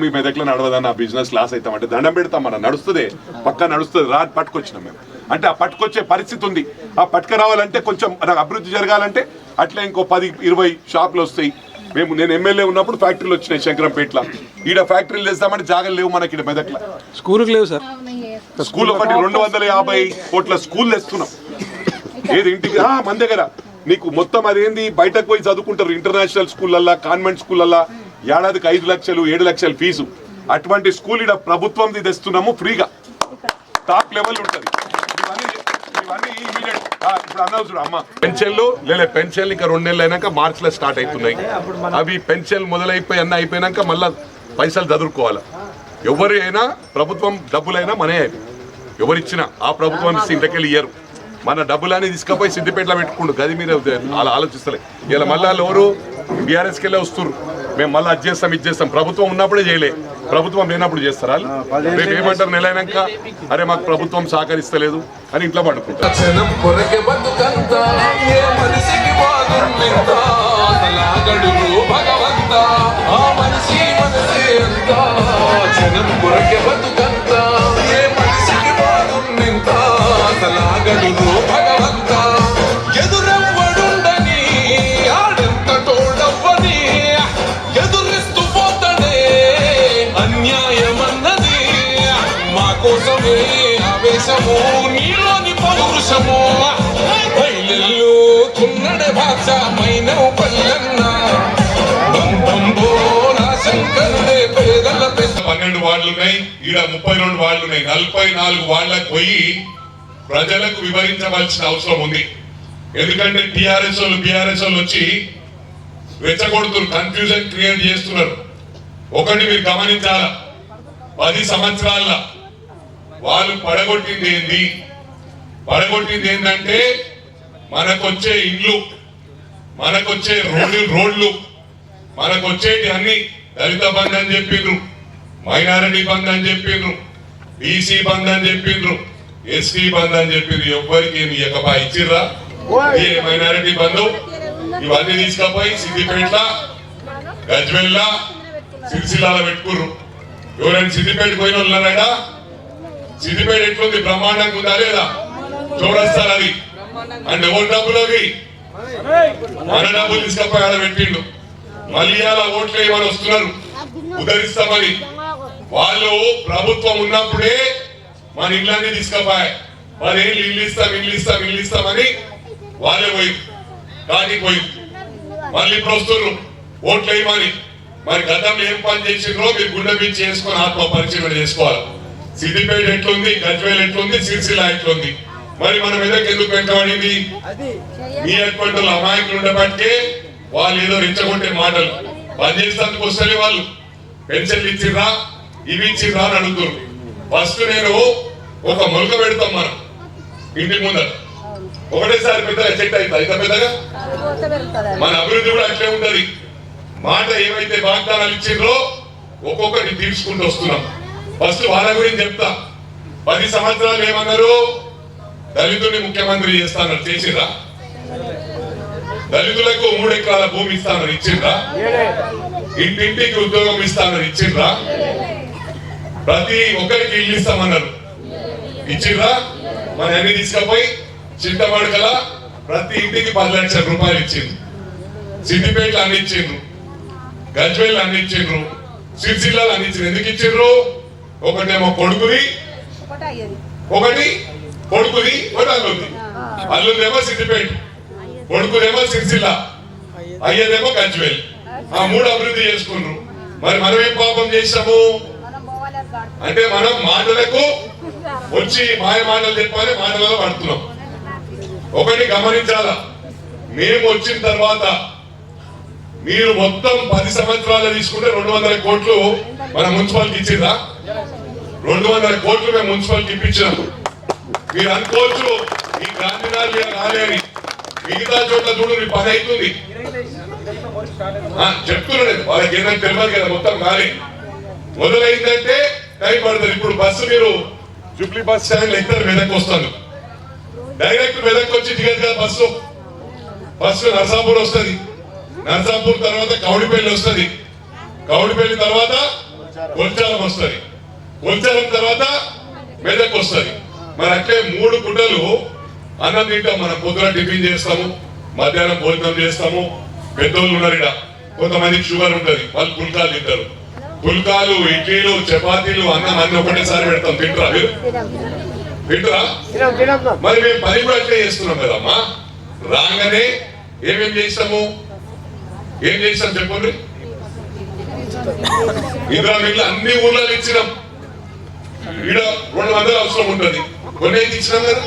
మీ మెదక్లో నడవదన్నా బిజినెస్ లాస్ అవుతామంటే దండం పెడతాం. మన నడుస్తుంది, పక్కా నడుస్తుంది. పట్టుకొచ్చినాం మేము. అంటే ఆ పట్టుకొచ్చే పరిస్థితి ఉంది. ఆ పట్టుకు రావాలంటే కొంచెం అభివృద్ధి జరగాలంటే అట్లా ఇంకో 10-20 షాపులు వస్తాయి. నేను ఎమ్మెల్యే ఉన్నప్పుడు ఫ్యాక్టరీలు వచ్చినాయి శంకరంపేటలో. ఈడ ఫ్యాక్టరీలు చేస్తామంటే జాగాలు లేవు మనకి. ఇక్కడ మెదక్లో స్కూల్కి లేవు సార్. స్కూల్ ఒకటి 250 కోట్ల స్కూల్ తెస్తున్నాం. ఏది ఇంటికి మన దగ్గర నీకు మొత్తం అదేంది బయటకు పోయి చదువుకుంటారు. ఇంటర్నేషనల్ స్కూళ్ళల్లో, కాన్వెంట్ స్కూళ్ళల్లో ఏడాదికి 5 లక్షలు 7 లక్షలు ఫీజు. అటువంటి స్కూల్ ఇక్కడ ప్రభుత్వం తెస్తున్నాము ఫ్రీగా. టాప్ లెవెల్ ఉంటుంది. ఇవన్నీ ఇమీడియట్ ఇప్పుడు అన్నావు చూడు అమ్మ పెన్షన్లు పెన్షన్లు ఇంకా 2 నెలలు అయినాక మార్చిలో స్టార్ట్ అవుతున్నాయి. అవి పెన్షన్ మొదలైపోయి అన్నీ అయిపోయినాక మళ్ళీ పైసలు చదువుకోవాలి. ఎవరు అయినా ప్రభుత్వం డబ్బులైనా మనే ఎవరిచ్చినా ఆ ప్రభుత్వం ఇంతకెళ్ళి ఇయ్యరు. మన డబ్బులన్నీ తీసుకుపోయి సిద్దిపేటలో పెట్టుకుంటు గది మీరు అలా ఆలోచిస్తలే. ఇలా మళ్ళీ ఎవరు బీఆర్ఎస్కి వెళ్ళే వస్తున్నారు. మేము మళ్ళీ అది చేస్తాం ఇది చేస్తాం. ప్రభుత్వం ఉన్నప్పుడే చేయలే, ప్రభుత్వం లేనప్పుడు చేస్తారా? రేపు ఏమంటారు నెల అయినాక అరే మాకు ప్రభుత్వం సహకరిస్తలేదు అని ఇంట్లో పడుకుంటారు. కోసమే ఆవేశము నీలోని పౌరుషము బయలు తున్నడ భాష మైనవు పల్లెన్న బంబంబో నా శంకరుడే పేదల 12 వార్డులు ఉన్నాయి, ఈడ 32 వార్డులు ఉన్నాయి. 44 వార్డులకు పోయి ప్రజలకు వివరించవలసిన అవసరం ఉంది. ఎందుకంటే టీఆర్ఎస్ వాళ్ళు వచ్చి రెచ్చగొడుతున్నారు, కన్ఫ్యూజన్ క్రియేట్ చేస్తున్నారు. ఒకటి మీరు గమనించాల, 10 సంవత్సరాల వాళ్ళు పడగొట్టింది ఏంటంటే మనకొచ్చే ఇండ్లు, మనకొచ్చే రోడ్లు, మనకొచ్చేటి అన్ని దళిత బంధు అని చెప్పిండ్రు, మైనారిటీ బంధు అని చెప్పిండ్రు, బీసీ బంధు అని చెప్పిండ్రు, ఎస్టీ బంధు అని చెప్పిండ్రు. ఎవ్వరికి ఏమి ఇవ్వకపో ఇచ్చిర్రా ఏ మైనారిటీ బంధు? ఇవన్నీ తీసుకపోయి సిద్దిపేట, గజ్వెల్ల, సిరిసిల్లాలో పెట్టుకుర్రు. ఎవరైనా సిద్దిపేట పోయిన వాళ్ళు ఉన్నారా? సిద్దిపేట ఎట్లుంది? బ్రహ్మాండంగా ఉందా లేదా? చూడొస్తారు అది. అంటే ఎవరి డబ్బులు అవి? మన డబ్బులు తీసుకపోయి ఆడ పెట్టిండు. మళ్ళీ అలా ఓట్లు వేయమని వస్తున్నారు, ఉదరిస్తామని. వాళ్ళు ప్రభుత్వం ఉన్నప్పుడే మన ఇళ్ళన్నీ తీసుకపోయాయి. 10 ఏళ్ళు ఇల్లు ఇస్తామని వాళ్ళే పోయి దానికి పోయి మళ్ళీ ఇప్పుడు వస్తున్నారు ఓట్లు వేయమని. మరి గతంలో ఏం పని చేసిండ్రో మీరు గుండె మీద చేసుకొని ఆత్మ పరిశీలన చేసుకోవాలి. సిద్దిపేట ఎట్లుంది, గజ్వేల్ ఎట్లుంది, సిరిసిల్ల ఎట్లుంది? మరి మన మీదకి ఎందుకు వెంటబడింది? మీ అటువంటి అమాయకులు ఉండబట్టే వాళ్ళు ఏదో రెచ్చగొట్టే మాటలు పనిచేసేందుకు వస్తలే. వాళ్ళు పెన్షన్లు ఇచ్చిర్రా, ఇవి ఇచ్చిర్రా అని అడుగుతున్నారు. ఫస్ట్ నేను ఒక మొలక పెడతాం మనం ఇంటి ముందర, ఒకటేసారి పెద్దగా చెట్టు అవుతుంది. ఇంత పెద్దగా మన అభివృద్ధి కూడా అట్లే ఉంటది. మాట ఏమైతే వాగ్దానాలు ఇచ్చిండ్రో ఒక్కొక్కటి తీసుకుంటూ వస్తున్నాం. ఫస్ట్ వాళ్ళ గురించి చెప్తా. 10 సంవత్సరాలు ఏమన్నారు? దళితుల్ని ముఖ్యమంత్రి చేస్తానన్నారు, చేసిండ్రా? దళితులకు 3 ఎకరాల భూమి ఇస్తానన్నారు, ఇచ్చిండ్రా? ఇంటింటికి ఉద్యోగం ఇస్తానన్నారు, ఇచ్చిండ్రా? ప్రతి ఒక్కరికి ఇల్లు ఇస్తామన్నారు, ఇచ్చిండ్రా? మన అన్ని తీసుకపోయి చింతమడకల ప్రతి ఇంటికి 10 లక్షల రూపాయలు ఇచ్చిండ్రు. సిద్దిపేట అన్ని ఇచ్చిండ్రు, గజ్వేల్ అన్ని ఇచ్చిండ్రు, సిరిసిల్లాలు అన్ని ఇచ్చిండ్రు. ఎందుకు ఇచ్చిండ్రు? ఒకటేమో కొడుకుది, ఒకటి అల్లుంది. అల్లుందేమో సిద్దిపేట, కొడుకుదేమో సిరిసిల్ల, అయ్యేదేమో గజ్వేల్. ఆ 3 అభివృద్ధి చేసుకున్నారు. మరి మనం ఏం పాపం చేసాము అంటే మనం మాటలకు వచ్చి మాయ మాటలు చెప్పాలి, మాటలలో పడుతున్నాం. ఒకటి గమనించాలా, మేము వచ్చిన తర్వాత మీరు మొత్తం 10 సంవత్సరాలు తీసుకుంటే 200 కోట్లు మన మున్సిపాలిటీ ఇచ్చిందా? 200 కోట్లు మేము మున్సిపాలిటీ ఇప్పించినాం. మీరు అనుకోవచ్చు ఈ గాంధీనగర్ రాలేని, మిగతా చోట్ల చూడు మీ పని అవుతుంది చెప్తున్నాడు. వాళ్ళకి ఏదైనా తెలియదు కదా, మొత్తం కాలే. మొదలైందంటే టైం పడుతుంది. ఇప్పుడు బస్సు మీరు జూబ్లీ బస్ స్టాండ్ ఎక్కుతారు, మెదక్ వస్తాను. డైరెక్ట్ మెదక్ వచ్చి దిగదు కదా బస్సు నర్సాపూర్ వస్తుంది, నర్సాపూర్ తర్వాత కౌడిపల్లి వస్తుంది, కౌడిపల్లి తర్వాత కొల్చాలం వస్తుంది, కొల్చాలం తర్వాత మెదక్ వస్తుంది. మరి అట్లే 3 గుడ్డలు అన్నం తింటాం. మనం పొద్దున టిఫిన్ చేస్తాము, మధ్యాహ్నం భోజనం చేస్తాము. పెద్దోళ్ళు ఉన్నారు ఇక్కడ, కొంతమందికి షుగర్ ఉంటుంది, వాళ్ళు పుల్కాలు తింటారు. పుల్కాలు, ఇడ్లీలు, చపాతీలు, అన్నం అన్ని ఒకటేసారి పెడతాం. తింటారా మీరు? తింటారా? మరి మేము పని కూడా అట్లే చేస్తున్నాం కదమ్మా. రాగానే ఏమేం చేస్తాము, ఏం చేస్తాం చెప్పండి. ఇందులో మిగిలిన అన్ని ఊర్లలో ఇచ్చినాం. ఈడ 200 అవసరం ఉంటుంది, కొన్ని ఇచ్చినాం కదా.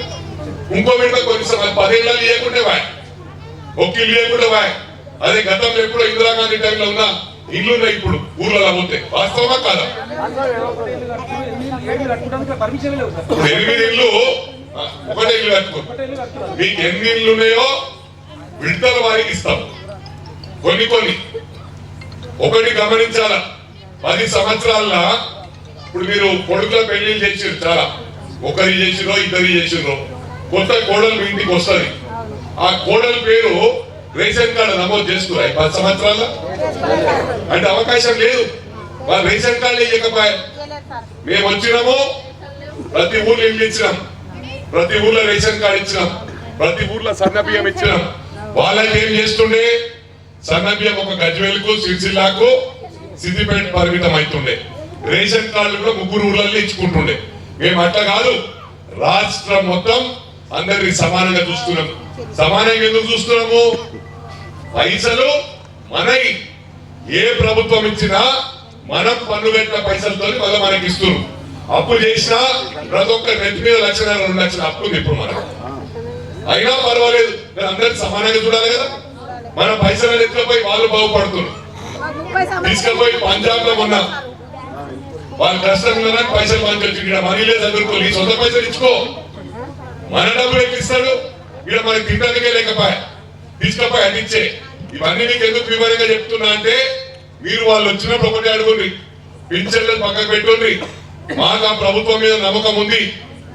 ఇంకో విడత కొన్ని 10 ఏళ్ళు లేకుంటే వాయ్ ఒక్క ఇల్లు లేకుండా వాయ్. అదే గతంలో ఎప్పుడో ఇందిరాగాంధీ టైంలో ఉన్న ఇల్లు ఉన్నాయి ఇప్పుడు ఊర్లలో పోతే. వాస్తవమా కాదా? 8 ఇల్లు ఒకటే ఇల్లు కట్టుకో. మీకు ఎన్ని ఇల్లు ఉన్నాయో విడతల వారికి ఇస్తాం. కొన్ని ఒకటి గమనించాలా, 10 సంవత్సరాల ఇప్పుడు మీరు కొడుకుల పెళ్లిళ్ళు చేసిరు, చాలా ఒకరి చేసిరో ఇద్దరు చేసిరో, కొత్త కోడలు మీ ఇంటికి వస్తుంది. ఆ కోడలు పేరు రేషన్ కార్డు నమోదు చేస్తున్నారు 10 సంవత్సరాల అంటే అవకాశం లేదు. వాళ్ళు రేషన్ కార్డు ఇవ్వకపోయా. మేము వచ్చినాము, ప్రతి ఊర్లో ఇల్లు ఇచ్చినాం, ప్రతి ఊర్లో రేషన్ కార్డు ఇచ్చినాం, ప్రతి ఊర్లో సన్న బియ్యం ఇచ్చినాం. వాళ్ళకి ఏం చేస్తుండే, సన్న బియ్యం ఒక గజ్వేల్కు, సిరిసిల్లాకు, సిద్దిపేట పరిమితం అవుతుండే. రేషన్ కార్డులు కూడా 3 ఊర్లలో ఇచ్చుకుంటుండే. మేము అట్లా కాదు, రాష్ట్రం మొత్తం అందరినీ సమానంగా చూస్తున్నాం. సమానంగా ఎందుకు చూస్తున్నాము? పైసలు మనై ఏ ప్రభుత్వం ఇచ్చినా మనం పన్ను పెట్టిన పైసలతో మళ్ళీ మనకి ఇస్తున్నారు. అప్పు చేసినా ప్రతి ఒక్క నెత్తి మీద 1 లక్ష 2 లక్షల అప్పు ఉంది ఇప్పుడు మనకు. అయినా పర్వాలేదు, అందరికి సమానంగా చూడాలి కదా. మన పైసలు ఎత్తుకుపోయి వాళ్ళు బాగుపడుతున్నారు. తీసుకుపోయి పంజాబ్ లో ఉన్నా వాళ్ళ కష్టంలో పైసలు పంచొచ్చు. ఇక్కడ మనీ లేదు, చదువుకోవాలి, సొంత పైసలు ఇచ్చుకో. మన డబ్బులు ఎక్కిస్తాడు, ఇక్కడ మనకి తినడానికే లేకపోయా, తీసుకపోయి అది ఇచ్చే. ఇవన్నీ మీకు ఎందుకు వివరంగా చెప్తున్నా అంటే, మీరు వాళ్ళు వచ్చినప్పుడు ఒకటి అడుగుండ్రి, పింఛన్లు పక్కకు పెట్టుండ్రి. మాకు ఆ ప్రభుత్వం మీద నమ్మకం ఉంది.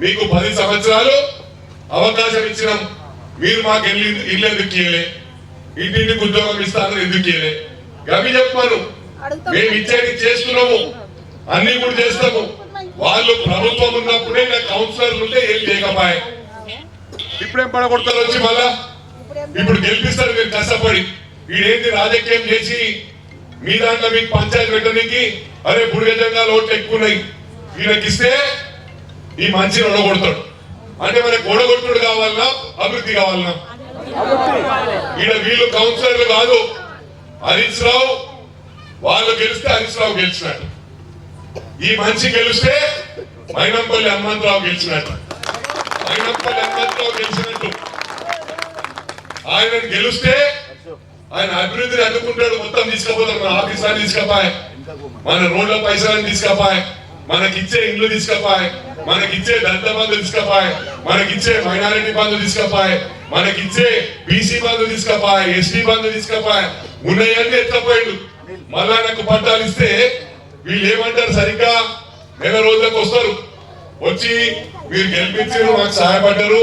మీకు 10 సంవత్సరాలు అవకాశం ఇచ్చినాం, మీరు మాకు ఇల్లు ఎందుకు ఇయ్యలే, ఇంటింటికి ఉద్యోగం ఇస్తానని ఎందుకు ఇయ్యలే, అవి చెప్పాను. మేము ఇచ్చేది చేస్తున్నాము, అన్ని కూడా చేస్తాము. వాళ్ళు ప్రభుత్వం ఉన్నప్పుడే కౌన్సిలర్లు ఉంటే ఏం చేయకపోయా. ఇప్పుడేం పడగొడతారు వచ్చి మళ్ళా, ఇప్పుడు గెలిపిస్తారు మీరు కష్టపడి. వీడేంటి రాజకీయం చేసి మీ దాంట్లో మీకు పంచాయతీ పెట్టడానికి, అరే బుడిగజంగా ఓట్లు ఎక్కువ ఉన్నాయి, వీళ్ళకిస్తే ఈ మంచిని ఒడగొడతాడు. అంటే మనకి ఓడగొట్టుడు కావాలన్నా అభివృద్ధి కావాలన్నా? ఈడ వీళ్ళు కౌన్సిలర్లు కాదు, హరీష్ రావు వాళ్ళు గెలిస్తే హరీష్ రావు గెలిచినట్టు, ఈ మంచి గెలిస్తే మైనంపల్లి హనుమంతరావు గెలిచినట్టు. మైనంపల్లి హనుమంతరావు గెలిచినట్టు ఆయన గెలిస్తే ఆయన అభివృద్ధిని అందుకుంటాడు. మొత్తం తీసుకుపోతాడు, మన ఆఫీసాన్ని తీసుకపోయి, మన రోడ్ల పైసలను తీసుకపోయి, మనకిచ్చే ఇండ్లు తీసుకపోయి, మనకిచ్చే దళిత బంధు తీసుకపోయి, మనకిచ్చే మైనారిటీ బంధు తీసుకపోయి, మనకిచ్చే బీసీ బంధు తీసుకపోయి, ఎస్టీ బంధు తీసుకపోయి, ఉన్నాయన్నీ ఎత్తపోయాడు. మళ్ళా నాకు పట్టాలు ఇస్తే వీళ్ళు ఏమంటారు, సరిగ్గా నెల రోజులకు వస్తారు, వచ్చి మీరు గెలిపించారు, మాకు సహాయపడ్డారు,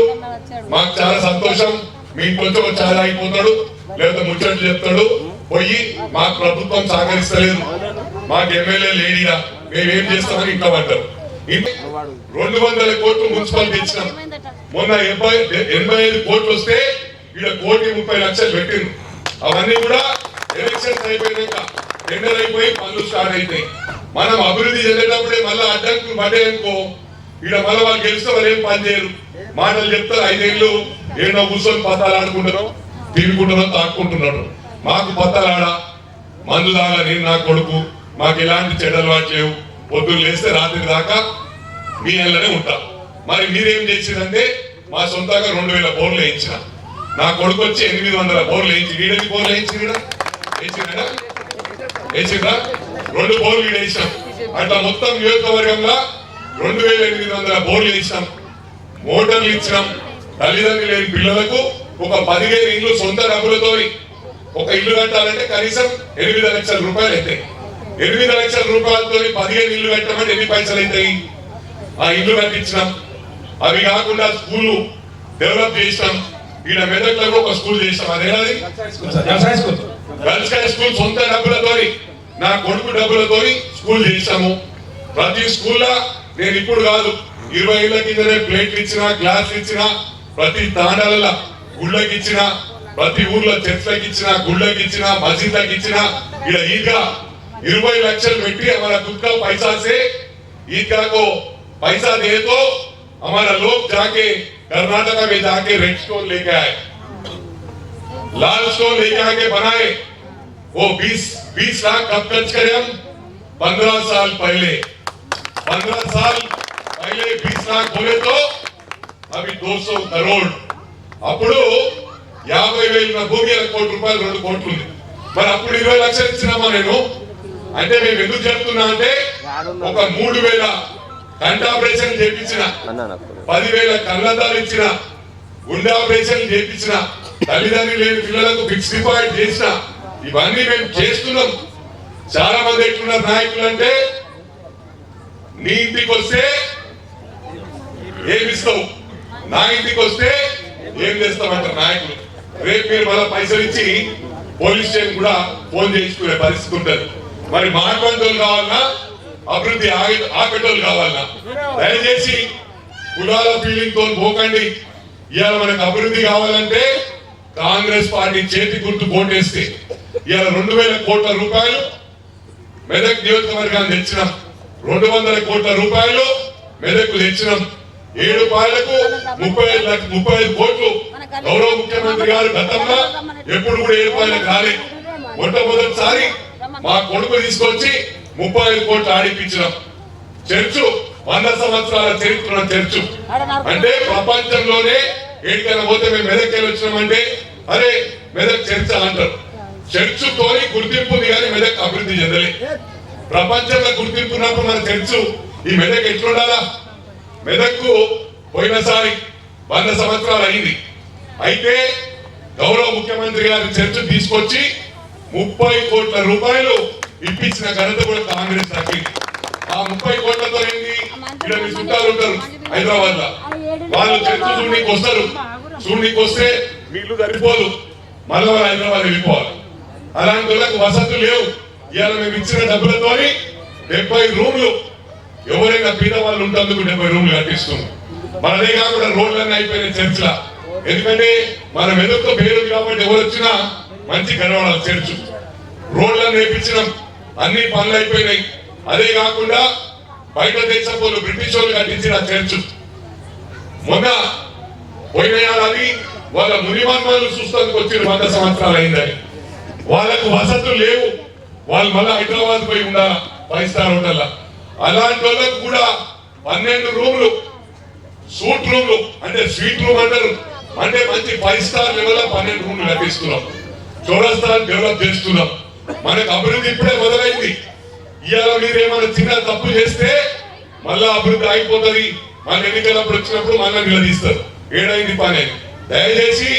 మాకు చాలా సంతోషం, మీ ఇంట్లో చాలా అయిపోతాడు, లేదా ముచ్చట్లు చెప్తాడు, పోయి మాకు ప్రభుత్వం సహకరిస్తలేదు, మాకు ఎమ్మెల్యే లేడీగా మేమేం చేస్తామని ఇంట్లో పడ్డారు. 200 కోట్లు మున్సిపాలిటీ ఇచ్చినాం. మొన్న 85 కోట్లు వస్తే ఇక్కడ 1,30,00,000 పెట్టింది. అవన్నీ కూడా ఎలక్షన్స్ అయిపోయినాక టెండర్ అయిపోయి పనులు స్టార్ట్ అయితాయి. మనం అభివృద్ధి చెందేటప్పుడే మళ్ళీ అడ్డంకులు పడ్డాయనుకో, ఇక్కడ మళ్ళీ వాళ్ళు గెలిస్తే వాళ్ళు ఏం పని చేయరు, మాటలు చెప్తారు. 5 ఏళ్ళు ఏడో కూర్చొని పత్తాలు ఆడుకుంటారు, తినుకుంటున్నాం, తాక్కుంటున్నాడు. మాకు పత్తాలాడ మందు దాగా నేను నా కొడుకు, మాకు ఎలాంటి చెడ్డ అలవాటు లేవు, పొద్దున్న లేస్తే రాత్రి దాకా మీ ఇళ్ళనే ఉంటాం. మరి మీరేం చేసిందంటే మా సొంతంగా 2000 బోర్లు వేయించిన, నా కొడుకు వచ్చి 800 బోర్లు వేయించి, వీడని బోర్లు వేయించినా 2 బోర్లు వేయించాం. అట్లా మొత్తం నియోజకవర్గంలో 2800 బోర్లు వేయించాం, మోటార్లు ఇచ్చినాం. తల్లిదండ్రులు లేని పిల్లలకు ఒక 15 ఇల్లు సొంత డబ్బులతో ఒక ఇల్లు కట్టాలంటే కనీసం 8 లక్షల రూపాయలు అవుతాయి. 8 లక్షల రూపాయలతో 15 ఇల్లు కట్టమంటే ఎన్ని పైసలు అవుతాయి? ఆ ఇల్లు కట్టించినాం. అవి కాకుండా స్కూల్ డెవలప్ చేసినాం. ఈడ మెదక్లో ఒక స్కూల్ చేసినాం, అదేనాది గర్ల్స్ హై స్కూల్ సొంత డబ్బులతో, నా కొడుకు డబ్బులతో స్కూల్ చేసినాము. ప్రతి స్కూల్లో నేను ఇప్పుడు కాదు 20 ఏళ్ల కిందనే ప్లేట్లు ఇచ్చినా, గ్లాసులు ఇచ్చినా, ప్రతి తాండాల గుళ్ళకి ఇచ్చిన, ప్రతి ఊర్లో చర్చలకు ఇచ్చిన, గుళ్ళకి ఇచ్చిన, మసీదులకు ఇచ్చిన. ఇక్కడ ఈద్గా 20 లక్షలు పెట్టి हमारा खुद का पैसा से ईदगाह को पैसा दे तो हमारा लोग जाके कर्नाटका में जाके रेड स्टोन लेके आए, लाल स्टोन लेके आके बनाए. वो 20 लाख कब खर्च करे हम? 15 साल पहले 20 लाख बोले तो అవి 200 కరోడ్. అప్పుడు 50,000 ఉన్న భూమి 1 కోటి రూపాయలు 2 కోట్లు ఉంది. మరి అప్పుడు 20 లక్షలు ఇచ్చినామా నేను? అంటే మేము ఎందుకు చెప్తున్నా అంటే ఒక 3,000 కంట ఆపరేషన్ చేయించిన, 10,000 కళ్ళద్దాలు ఇచ్చిన, గుండె ఆపరేషన్ చేయించిన, తల్లిదండ్రులు లేని పిల్లలకు ఫిక్స్డ్ డిపాజిట్ చేసిన, ఇవన్నీ మేము చేస్తున్నాం. చాలా మంది ఎట్లున్నారు నాయకులు అంటే నీ ఇంటికి వస్తే ఏమిస్తావు, నా ఇంటికి వస్తే ఏం చేస్తామంటారు నాయకులు. రేపు మీరు మళ్ళీ పైసలు ఇచ్చి పోలీస్ స్టేషన్ కూడా ఫోన్ చేసుకునే పరిస్థితి ఉంటుంది. మరి మాట్లాడేటోళ్ళు కావాలన్నా, అభివృద్ధి ఆపేటోళ్ళు కావాలన్నా? దయచేసి కులాల ఫీలింగ్ తో పోకండి. ఇవాళ మనకు అభివృద్ధి కావాలంటే కాంగ్రెస్ పార్టీ చేతి గుర్తు కోటేస్తే ఇవాళ 2,000 కోట్ల రూపాయలు మెదక్ నియోజకవర్గాన్ని తెచ్చినాం. 200 కోట్ల రూపాయలు మెదక్ తెచ్చినాం. 7 పాయలకు 35 కోట్లు గౌరవ ముఖ్యమంత్రి గారు గతంలో ఎప్పుడు కూడా 7 పాయలకు రాలేదు. మొట్టమొదటిసారి మా కొడుకు తీసుకొచ్చి 35 కోట్లు ఆడిపించినాం. చర్చు 100 సంవత్సరాల చరిత్ర చర్చు అంటే ప్రపంచంలోనే ఏడికైనా పోతే మేము మెదక్ వెళ్ళి వచ్చినామంటే అరే మెదక్ చర్చ అంటారు. చర్చుతోని గుర్తింపు ఉంది కానీ మెదక్ అభివృద్ధి చెందలే. ప్రపంచంలో గుర్తింపు ఉన్నప్పుడు మన చర్చు ఈ మెదక్ ఎట్లుండాలా? మెదక్కు పోయినసారి 100 సంవత్సరాలు అయింది. అయితే గౌరవ ముఖ్యమంత్రి గారి చర్చ తీసుకొచ్చి 30 కోట్ల రూపాయలు ఇప్పించిన ఘనత కూడా కాంగ్రెస్ దక్కింది. ఆ 30 కోట్లతో ఏంటి, ఇక్కడ మీ చుట్టాలు ఉంటారు హైదరాబాద్ లో, వాళ్ళు చర్చ చూడడానికి వస్తారు. చూడడానికి వస్తే మీ ఇల్లు సరిపోదు, మళ్ళీ వాళ్ళు హైదరాబాద్ వెళ్ళిపోవాలి. అలాంటి వాళ్ళకి వసతులు లేవు. ఇవాళ మేము ఇచ్చిన డబ్బులతోని 70 రూమ్లు, ఎవరైనా పీద వాళ్ళు ఉంటందుకు 70 రూమ్లు కట్టిస్తున్నాం. మనదే కాకుండా రోడ్లన్నీ అయిపోయినాయి చర్చిల. ఎందుకంటే మన మెదక్తో పేరు కాబట్టి ఎవరు వచ్చినా మంచి కనబడాలి చర్చ్. రోడ్లను వేయించినాం, అన్ని పనులు అయిపోయినాయి. అదే కాకుండా బయట దేశం వాళ్ళు బ్రిటిష్ వాళ్ళు కట్టించిన చర్చ్ మొన్న పోయిన ఏడాది వాళ్ళ మునిమన్మలు చూస్తానికి వచ్చిన 100 సంవత్సరాలు అయిందని. వాళ్ళకు వసతులు లేవు, వాళ్ళు మళ్ళీ హైదరాబాద్ పోయి ఉండాలి 5 స్టార్ హోటల్. అలాంటి వాళ్ళకు కూడా 12 రూమ్లు, సూట్ రూమ్లు అంటే స్వీట్ రూమ్ అంటారు, అంటే మంచి 5 స్టార్ లెవెల్ 12 రూమ్లు కట్టిస్తున్నాం. చౌరస్తాను డెవలప్ చేస్తున్నాం. మనకు అభివృద్ధి ఇప్పుడే మొదలైంది. ఇవాళ మీరు ఏమైనా చిన్న తప్పు చేస్తే మళ్ళా అభివృద్ధి ఆగిపోతుంది. మన ఎన్నికలప్పుడు వచ్చినప్పుడు మళ్ళీ నిలదీస్తారు ఏడైంది పని. దయచేసి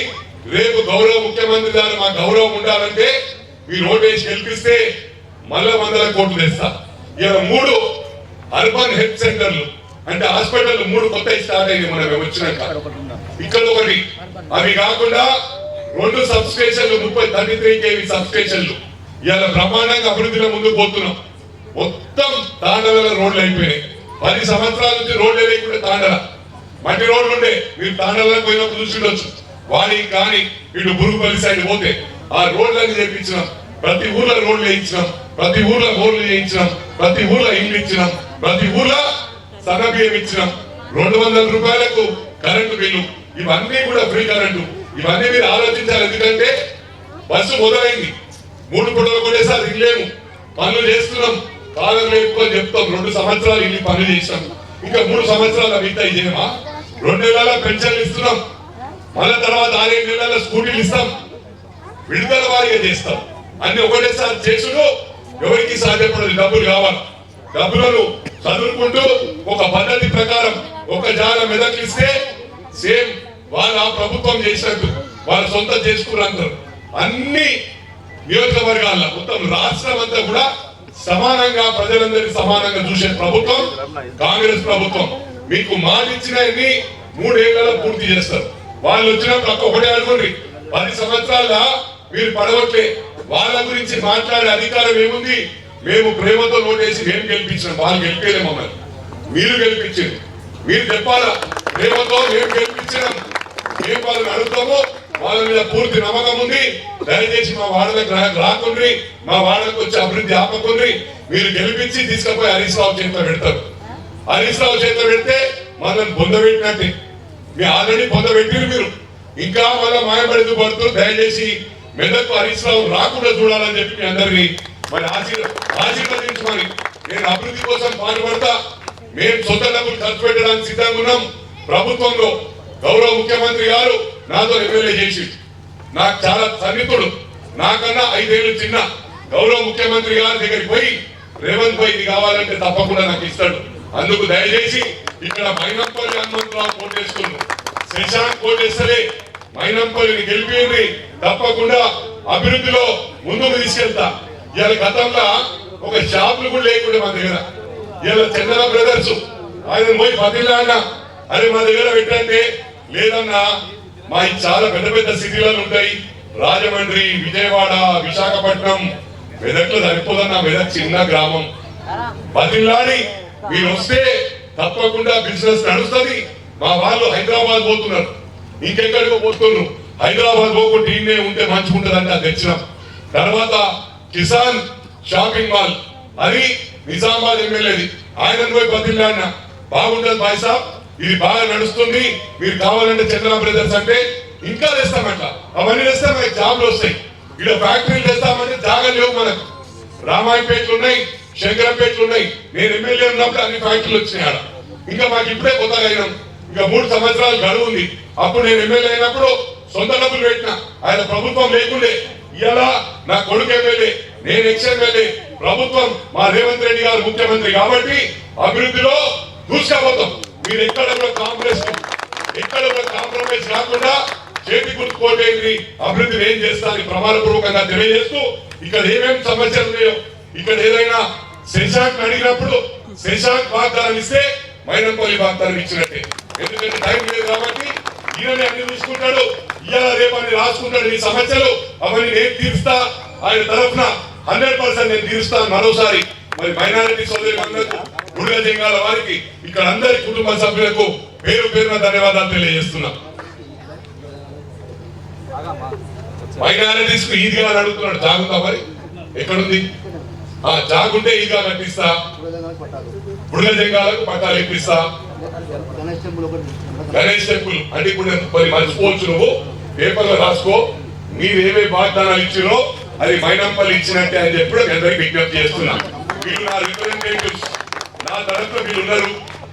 రేపు గౌరవ ముఖ్యమంత్రి గారు మా గౌరవం ఉండాలంటే మీరు ఓటు వేసి గెలిపిస్తే మళ్ళా 100 కోట్లు తెస్తా. ఇవాళ 3 అర్బన్ హెల్త్ సెంటర్లు అంటే హాస్పిటల్ 3 కొత్తవి స్టార్ట్ అయింది మనం వచ్చినాక. ఇక్కడ ఒకటి, అవి కాకుండా 2 సబ్ స్టేషన్లు 33 kV సబ్ స్టేషన్లు ఇవాళ బ్రహ్మాండంగా అభివృద్ధిలో ముందుకు పోతున్నాం. మొత్తం తాండల రోడ్లు అయిపోయినాయి. 10 సంవత్సరాల నుంచి రోడ్లు లేకుండా తాండల మట్టి రోడ్లు ఉండే, మీరు తాండలకు పోయినప్పుడు చూసిండొచ్చు. వాడి కానీ ఇటు బురుగుపల్లి సైడ్ పోతే ఆ రోడ్లన్నీ చేయించినాం. ప్రతి ఊర్లో రోడ్లు వేయించినాం, ప్రతి ఊర్లో బోర్లు వేయించినాం, ప్రతి ఊర్లో ఇల్లు ఇచ్చినాం, ప్రతి ఊర్లో సన్నబియ్యం ఇచ్చినాం. 200 రూపాయలకు కరెంటు బిల్లు, ఇవన్నీ కూడా ఫ్రీ కరెంటు. ఇవన్నీ మీరు ఆలోచించాలి. ఎందుకంటే బస్సు మొదలైంది, 3 పూటలు కొట్టేసారి ఇల్లేము, పనులు చేస్తున్నాం. కాలం లేకపోతే చెప్తాం 2 సంవత్సరాలు ఇల్లు పనులు చేసినాం, ఇంకా 3 సంవత్సరాలు మిగతా ఇదేమా. 2 నెలల పెన్షన్లు ఇస్తున్నాం, మళ్ళీ తర్వాత 6-7 నెలల స్కూటీలు ఇస్తాం, విడుదల వారిగా చేస్తాం. అన్ని ఒకటేసారి చేసుడు ఎవరికి సాధ్యపడదు. డబ్బులు కావాలి. డబ్బులను చదువుకుంటూ ఒక పద్ధతి ప్రకారం ఒక జాల మెదక్లిస్తే సేమ్ వాళ్ళు ఆ ప్రభుత్వం చేసినట్టు వాళ్ళు సొంత చేసుకున్నారు. అన్ని నియోజకవర్గాల్లో మొత్తం రాష్ట్రం అంతా కూడా సమానంగా ప్రజలందరినీ సమానంగా చూసే ప్రభుత్వం కాంగ్రెస్ ప్రభుత్వం. మీకు మాట ఇచ్చిన 3 ఏళ్లలో పూర్తి చేస్తారు. వాళ్ళు వచ్చినప్పుడు ఒకటే అనుకోండి, 10 సంవత్సరాల మీరు పడవట్లే. వాళ్ళ గురించి మాట్లాడే అధికారం ఏముంది? మేము ప్రేమతో ఓటేసి మేము గెలిపించాం, వాళ్ళు గెలిపేలే మమ్మల్ని, మీరు గెలిపించారు. మీరు చెప్పాలా, ప్రేమతో మేము గెలిపించినాం, మేము వాళ్ళని అడుగుతాము, వాళ్ళ మీద పూర్తి నమ్మకం ఉంది. దయచేసి మా వాడలకు రాకుండ్రి, మా వాడలకు వచ్చి అభివృద్ధి ఆపకుండ్రి. మీరు గెలిపించి తీసుకుపోయి హరీష్ రావు చేతిలో పెడతారు. హరీష్ రావు చేతిలో పెడితే మనల్ని పొందబెట్టినట్టే. మీరు ఆల్రెడీ పొందబెట్టిరు, మీరు ఇంకా మళ్ళీ మాయపడి పడుతూ. దయచేసి మెదక్ హరీష్ రావు రాకుండా చూడాలని చెప్పి మీ అందరినీ మరి ఆశీర్వదించమని నేను అభివృద్ధి కోసం పాటుపడతా. మేము సొంత డబ్బులు ఖర్చు పెట్టడానికి సిద్ధంగా ఉన్నాం. ప్రభుత్వంలో గౌరవ ముఖ్యమంత్రి గారు నాతో ఎమ్మెల్యే చేసి నాకు చాలా సన్నిహితుడు, నాకన్నా 5 ఏళ్ళు చిన్న. గౌరవ ముఖ్యమంత్రి గారి దగ్గరికి పోయి రేవంత్ భాయ్ ఇది కావాలంటే తప్పకుండా నాకు ఇస్తాడు. అందుకు దయచేసి ఇక్కడ మైనంపల్లి హనుమంతరావు కోటేస్తున్నాను, శశాంక్ కోటేస్తలే, మైనంపల్లిని గెలిపి తప్పకుండా అభివృద్ధిలో ముందుకు తీసుకెళ్తా. ఇవాళ గతంలో ఒక షాపులు కూడా లేకుండా మా దగ్గర, ఇవాళ చందన బ్రదర్స్ ఆయన పోయి పదిలా అన్న, అరే మా దగ్గర పెట్టంటే లేదన్నా, మా చాలా పెద్ద పెద్ద సిటీలలో ఉంటాయి, రాజమండ్రి, విజయవాడ, విశాఖపట్నం, మెదక్లో సరిపోదన్నా, మెదక్ చిన్న గ్రామం. బదిలాడి మీరు వస్తే తప్పకుండా బిజినెస్ నడుస్తుంది. మా వాళ్ళు హైదరాబాద్ పోతున్నారు, ఇంకెక్కడికో పోతున్నారు. హైదరాబాద్ పోకుండా ఈయనే ఉంటే మంచిగుంటదంటే అది తెచ్చినాం. తర్వాత కిసాన్ షాపింగ్ మాల్ అది నిజామాబాద్ ఎమ్మెల్యేది, ఆయన పోయి బదిలాడిన బాగుంటది బాయ్ సాబ్, ఇది బాగా నడుస్తుంది, మీరు కావాలంటే చంద్ర బ్రదర్స్ అంటే ఇంకా తెస్తామంట. అవన్నీ తెస్తే మనకి జాబ్లు వస్తాయి. ఇక్కడ ఫ్యాక్టరీలు తెస్తామంటే జాగా లేవు మనకు. రామాయపేటలు ఉన్నాయి, శంకరపేటలు ఉన్నాయి. నేను ఎమ్మెల్యే ఉన్నప్పుడు అన్ని ఫ్యాక్టరీలు వచ్చినాయి. ఇంకా మాకు ఇప్పుడే కొత్తగా అయినాం, ఇంకా 3 సంవత్సరాలు గడువు ఉంది. అప్పుడు నేను ఎమ్మెల్యే అయినప్పుడు సొంత డబ్బులు పెట్టిన, ఆయన ప్రభుత్వం లేకుండే. ఇలా నా కొడుకు ఎమ్మెల్యే, నేను ఎక్స్ ఎమ్మెల్యే, ప్రభుత్వం మా రేవంత్ రెడ్డి గారు ముఖ్యమంత్రి కాబట్టి అభివృద్ధిలో దూసుకుపోతాం. మీరు ఎక్కడ కూడా కాంప్రమైజ్ కాకుండా చేతి గుర్తు కోటేంద్రి అభివృద్ధిని ఏం చేస్తారని ప్రమాణపూర్వకంగా తెలియజేస్తూ, ఇక్కడ ఏమేమి సమస్యలు ఉన్నాయో, ఇక్కడ ఏదైనా శశాంక్ అడిగినప్పుడు శశాంక్ వాగ్దానం ఇస్తే మైనంపల్లి వాగ్దానం ఇచ్చినట్టే. ఎందుకంటే టైం లేదు కాబట్టి ఈయననే అన్ని చూసుకుంటాడు, ఇవాళ రేపు అన్ని రాసుకుంటాడు. ఈ సమస్యలు అవన్నీ నేను తీరుస్తా, ఆయన తరఫున 100% నేను తీరుస్తాను. మరోసారి మరి మైనారిటీ సోదరి అందరికీ, గుడిగ జంగాల వారికి, ఇక్కడ అందరి కుటుంబ సభ్యులకు పేరు పేరున ధన్యవాదాలు తెలియజేస్తున్నా. మైనారిటీస్ కు ఈద్గా అడుగుతున్నాడు, జాగుందా మరి ఎక్కడుంది? జాగుంటే ఈద్గా కట్టిస్తా, గుడిగ జంగాలకు పట్టాలు ఇప్పిస్తా. గణేష్ టెంపుల్ అంటే ఇప్పుడు మరి మర్చిపోవచ్చు, నువ్వు పేపర్లో రాసుకో. మీరు ఏమేమి వాగ్దానాలు ఇచ్చిరో అది మైనంపల్లి ఇచ్చినట్టే అని చెప్పి మీ అందరికి విజ్ఞప్తి చేస్తున్నా. వీళ్ళు నా రిప్రజెంటేటివ్స్, నా తరఫున వీళ్ళు ఉన్నారు.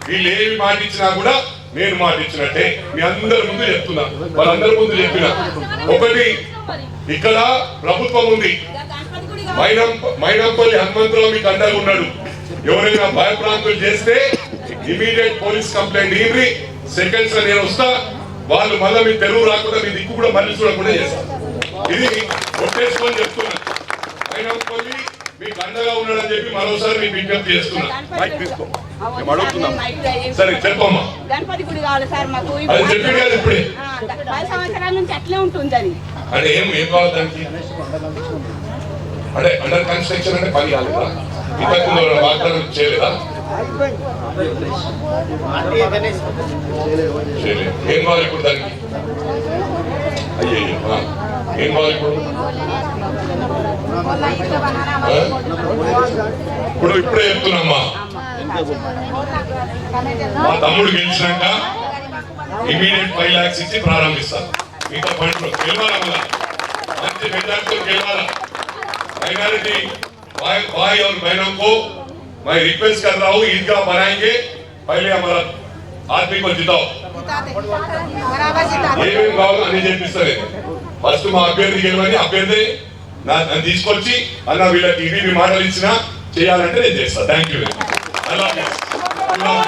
వీళ్ళు ఏమి మాట ఇచ్చినా కూడా నేను మాట ఇచ్చినట్టే మీ అందరి ముందు చెప్తున్నా, వాళ్ళందరి ముందు చెప్పిన. ఒకటి, ఇక్కడ ప్రభుత్వం ఉంది, మైనంపల్లి హనుమంతరావు మీకు అండగా ఉన్నాడు. ఎవరైనా భయప్రాంతులు చేస్తే ఇమీడియట్ పోలీస్ కంప్లైంట్ ఇవ్వండి. సెకండ్స్ లో నేను వస్తా, వాళ్ళు మళ్ళీ మీ తెలుగు రాకుండా మీ దిక్కు కూడా మళ్ళీ చూడకుండా చేస్తాను. ఇది కొట్టేసుకొని చెప్తున్నా. మైనంపల్లి మీకు అండగా ఉన్నాడని చెప్పి మరోసారి మీకు విజ్ఞప్తి చేస్తున్నా. అడుగుతున్నాం, సరే చెప్పమ్మా. గణపతి గుడి కావాలి సార్ మాకు. అది చెప్పి కాదు ఇప్పుడే, 10 సంవత్సరాల నుంచి అట్లే ఉంటుంది అది. అంటే ఏం కావాలి దానికి? అంటే అండర్ కన్స్ట్రక్షన్ అంటే పని కాలేదా? ఇంతకు ముందు వాగ్దానం చేయలేదా? ఏం కావాలి ఇప్పుడు దానికి? అయ్యో ఏం కావాలి ఇప్పుడు? ఇప్పుడే చెప్తున్నామ్మా, మా తమ్ముడు గెలిచినాక ఇమీడియట్ 5 lakhs ఇచ్చి ప్రారంభిస్తాను. ఇంకా పంటలు గెలవాలా, మంచి మెజార్టీతో గెలవాలా. माइनॉरिटी भाई और बहनों को मैं रिक्वेस्ट कर रहा हूँ, ईदगाह बनाएंगे, पहले हमारा आदमी को जिताओ. ఏమేమి కావాలని చెప్పిస్తారు. ఫస్ట్ మా అభ్యర్థి గెలవని అభ్యర్థి నన్ను తీసుకొచ్చి అన్న వీళ్ళకి ఇవి మాటలు ఇచ్చినా చేయాలంటే నేను చేస్తాను. Thank you.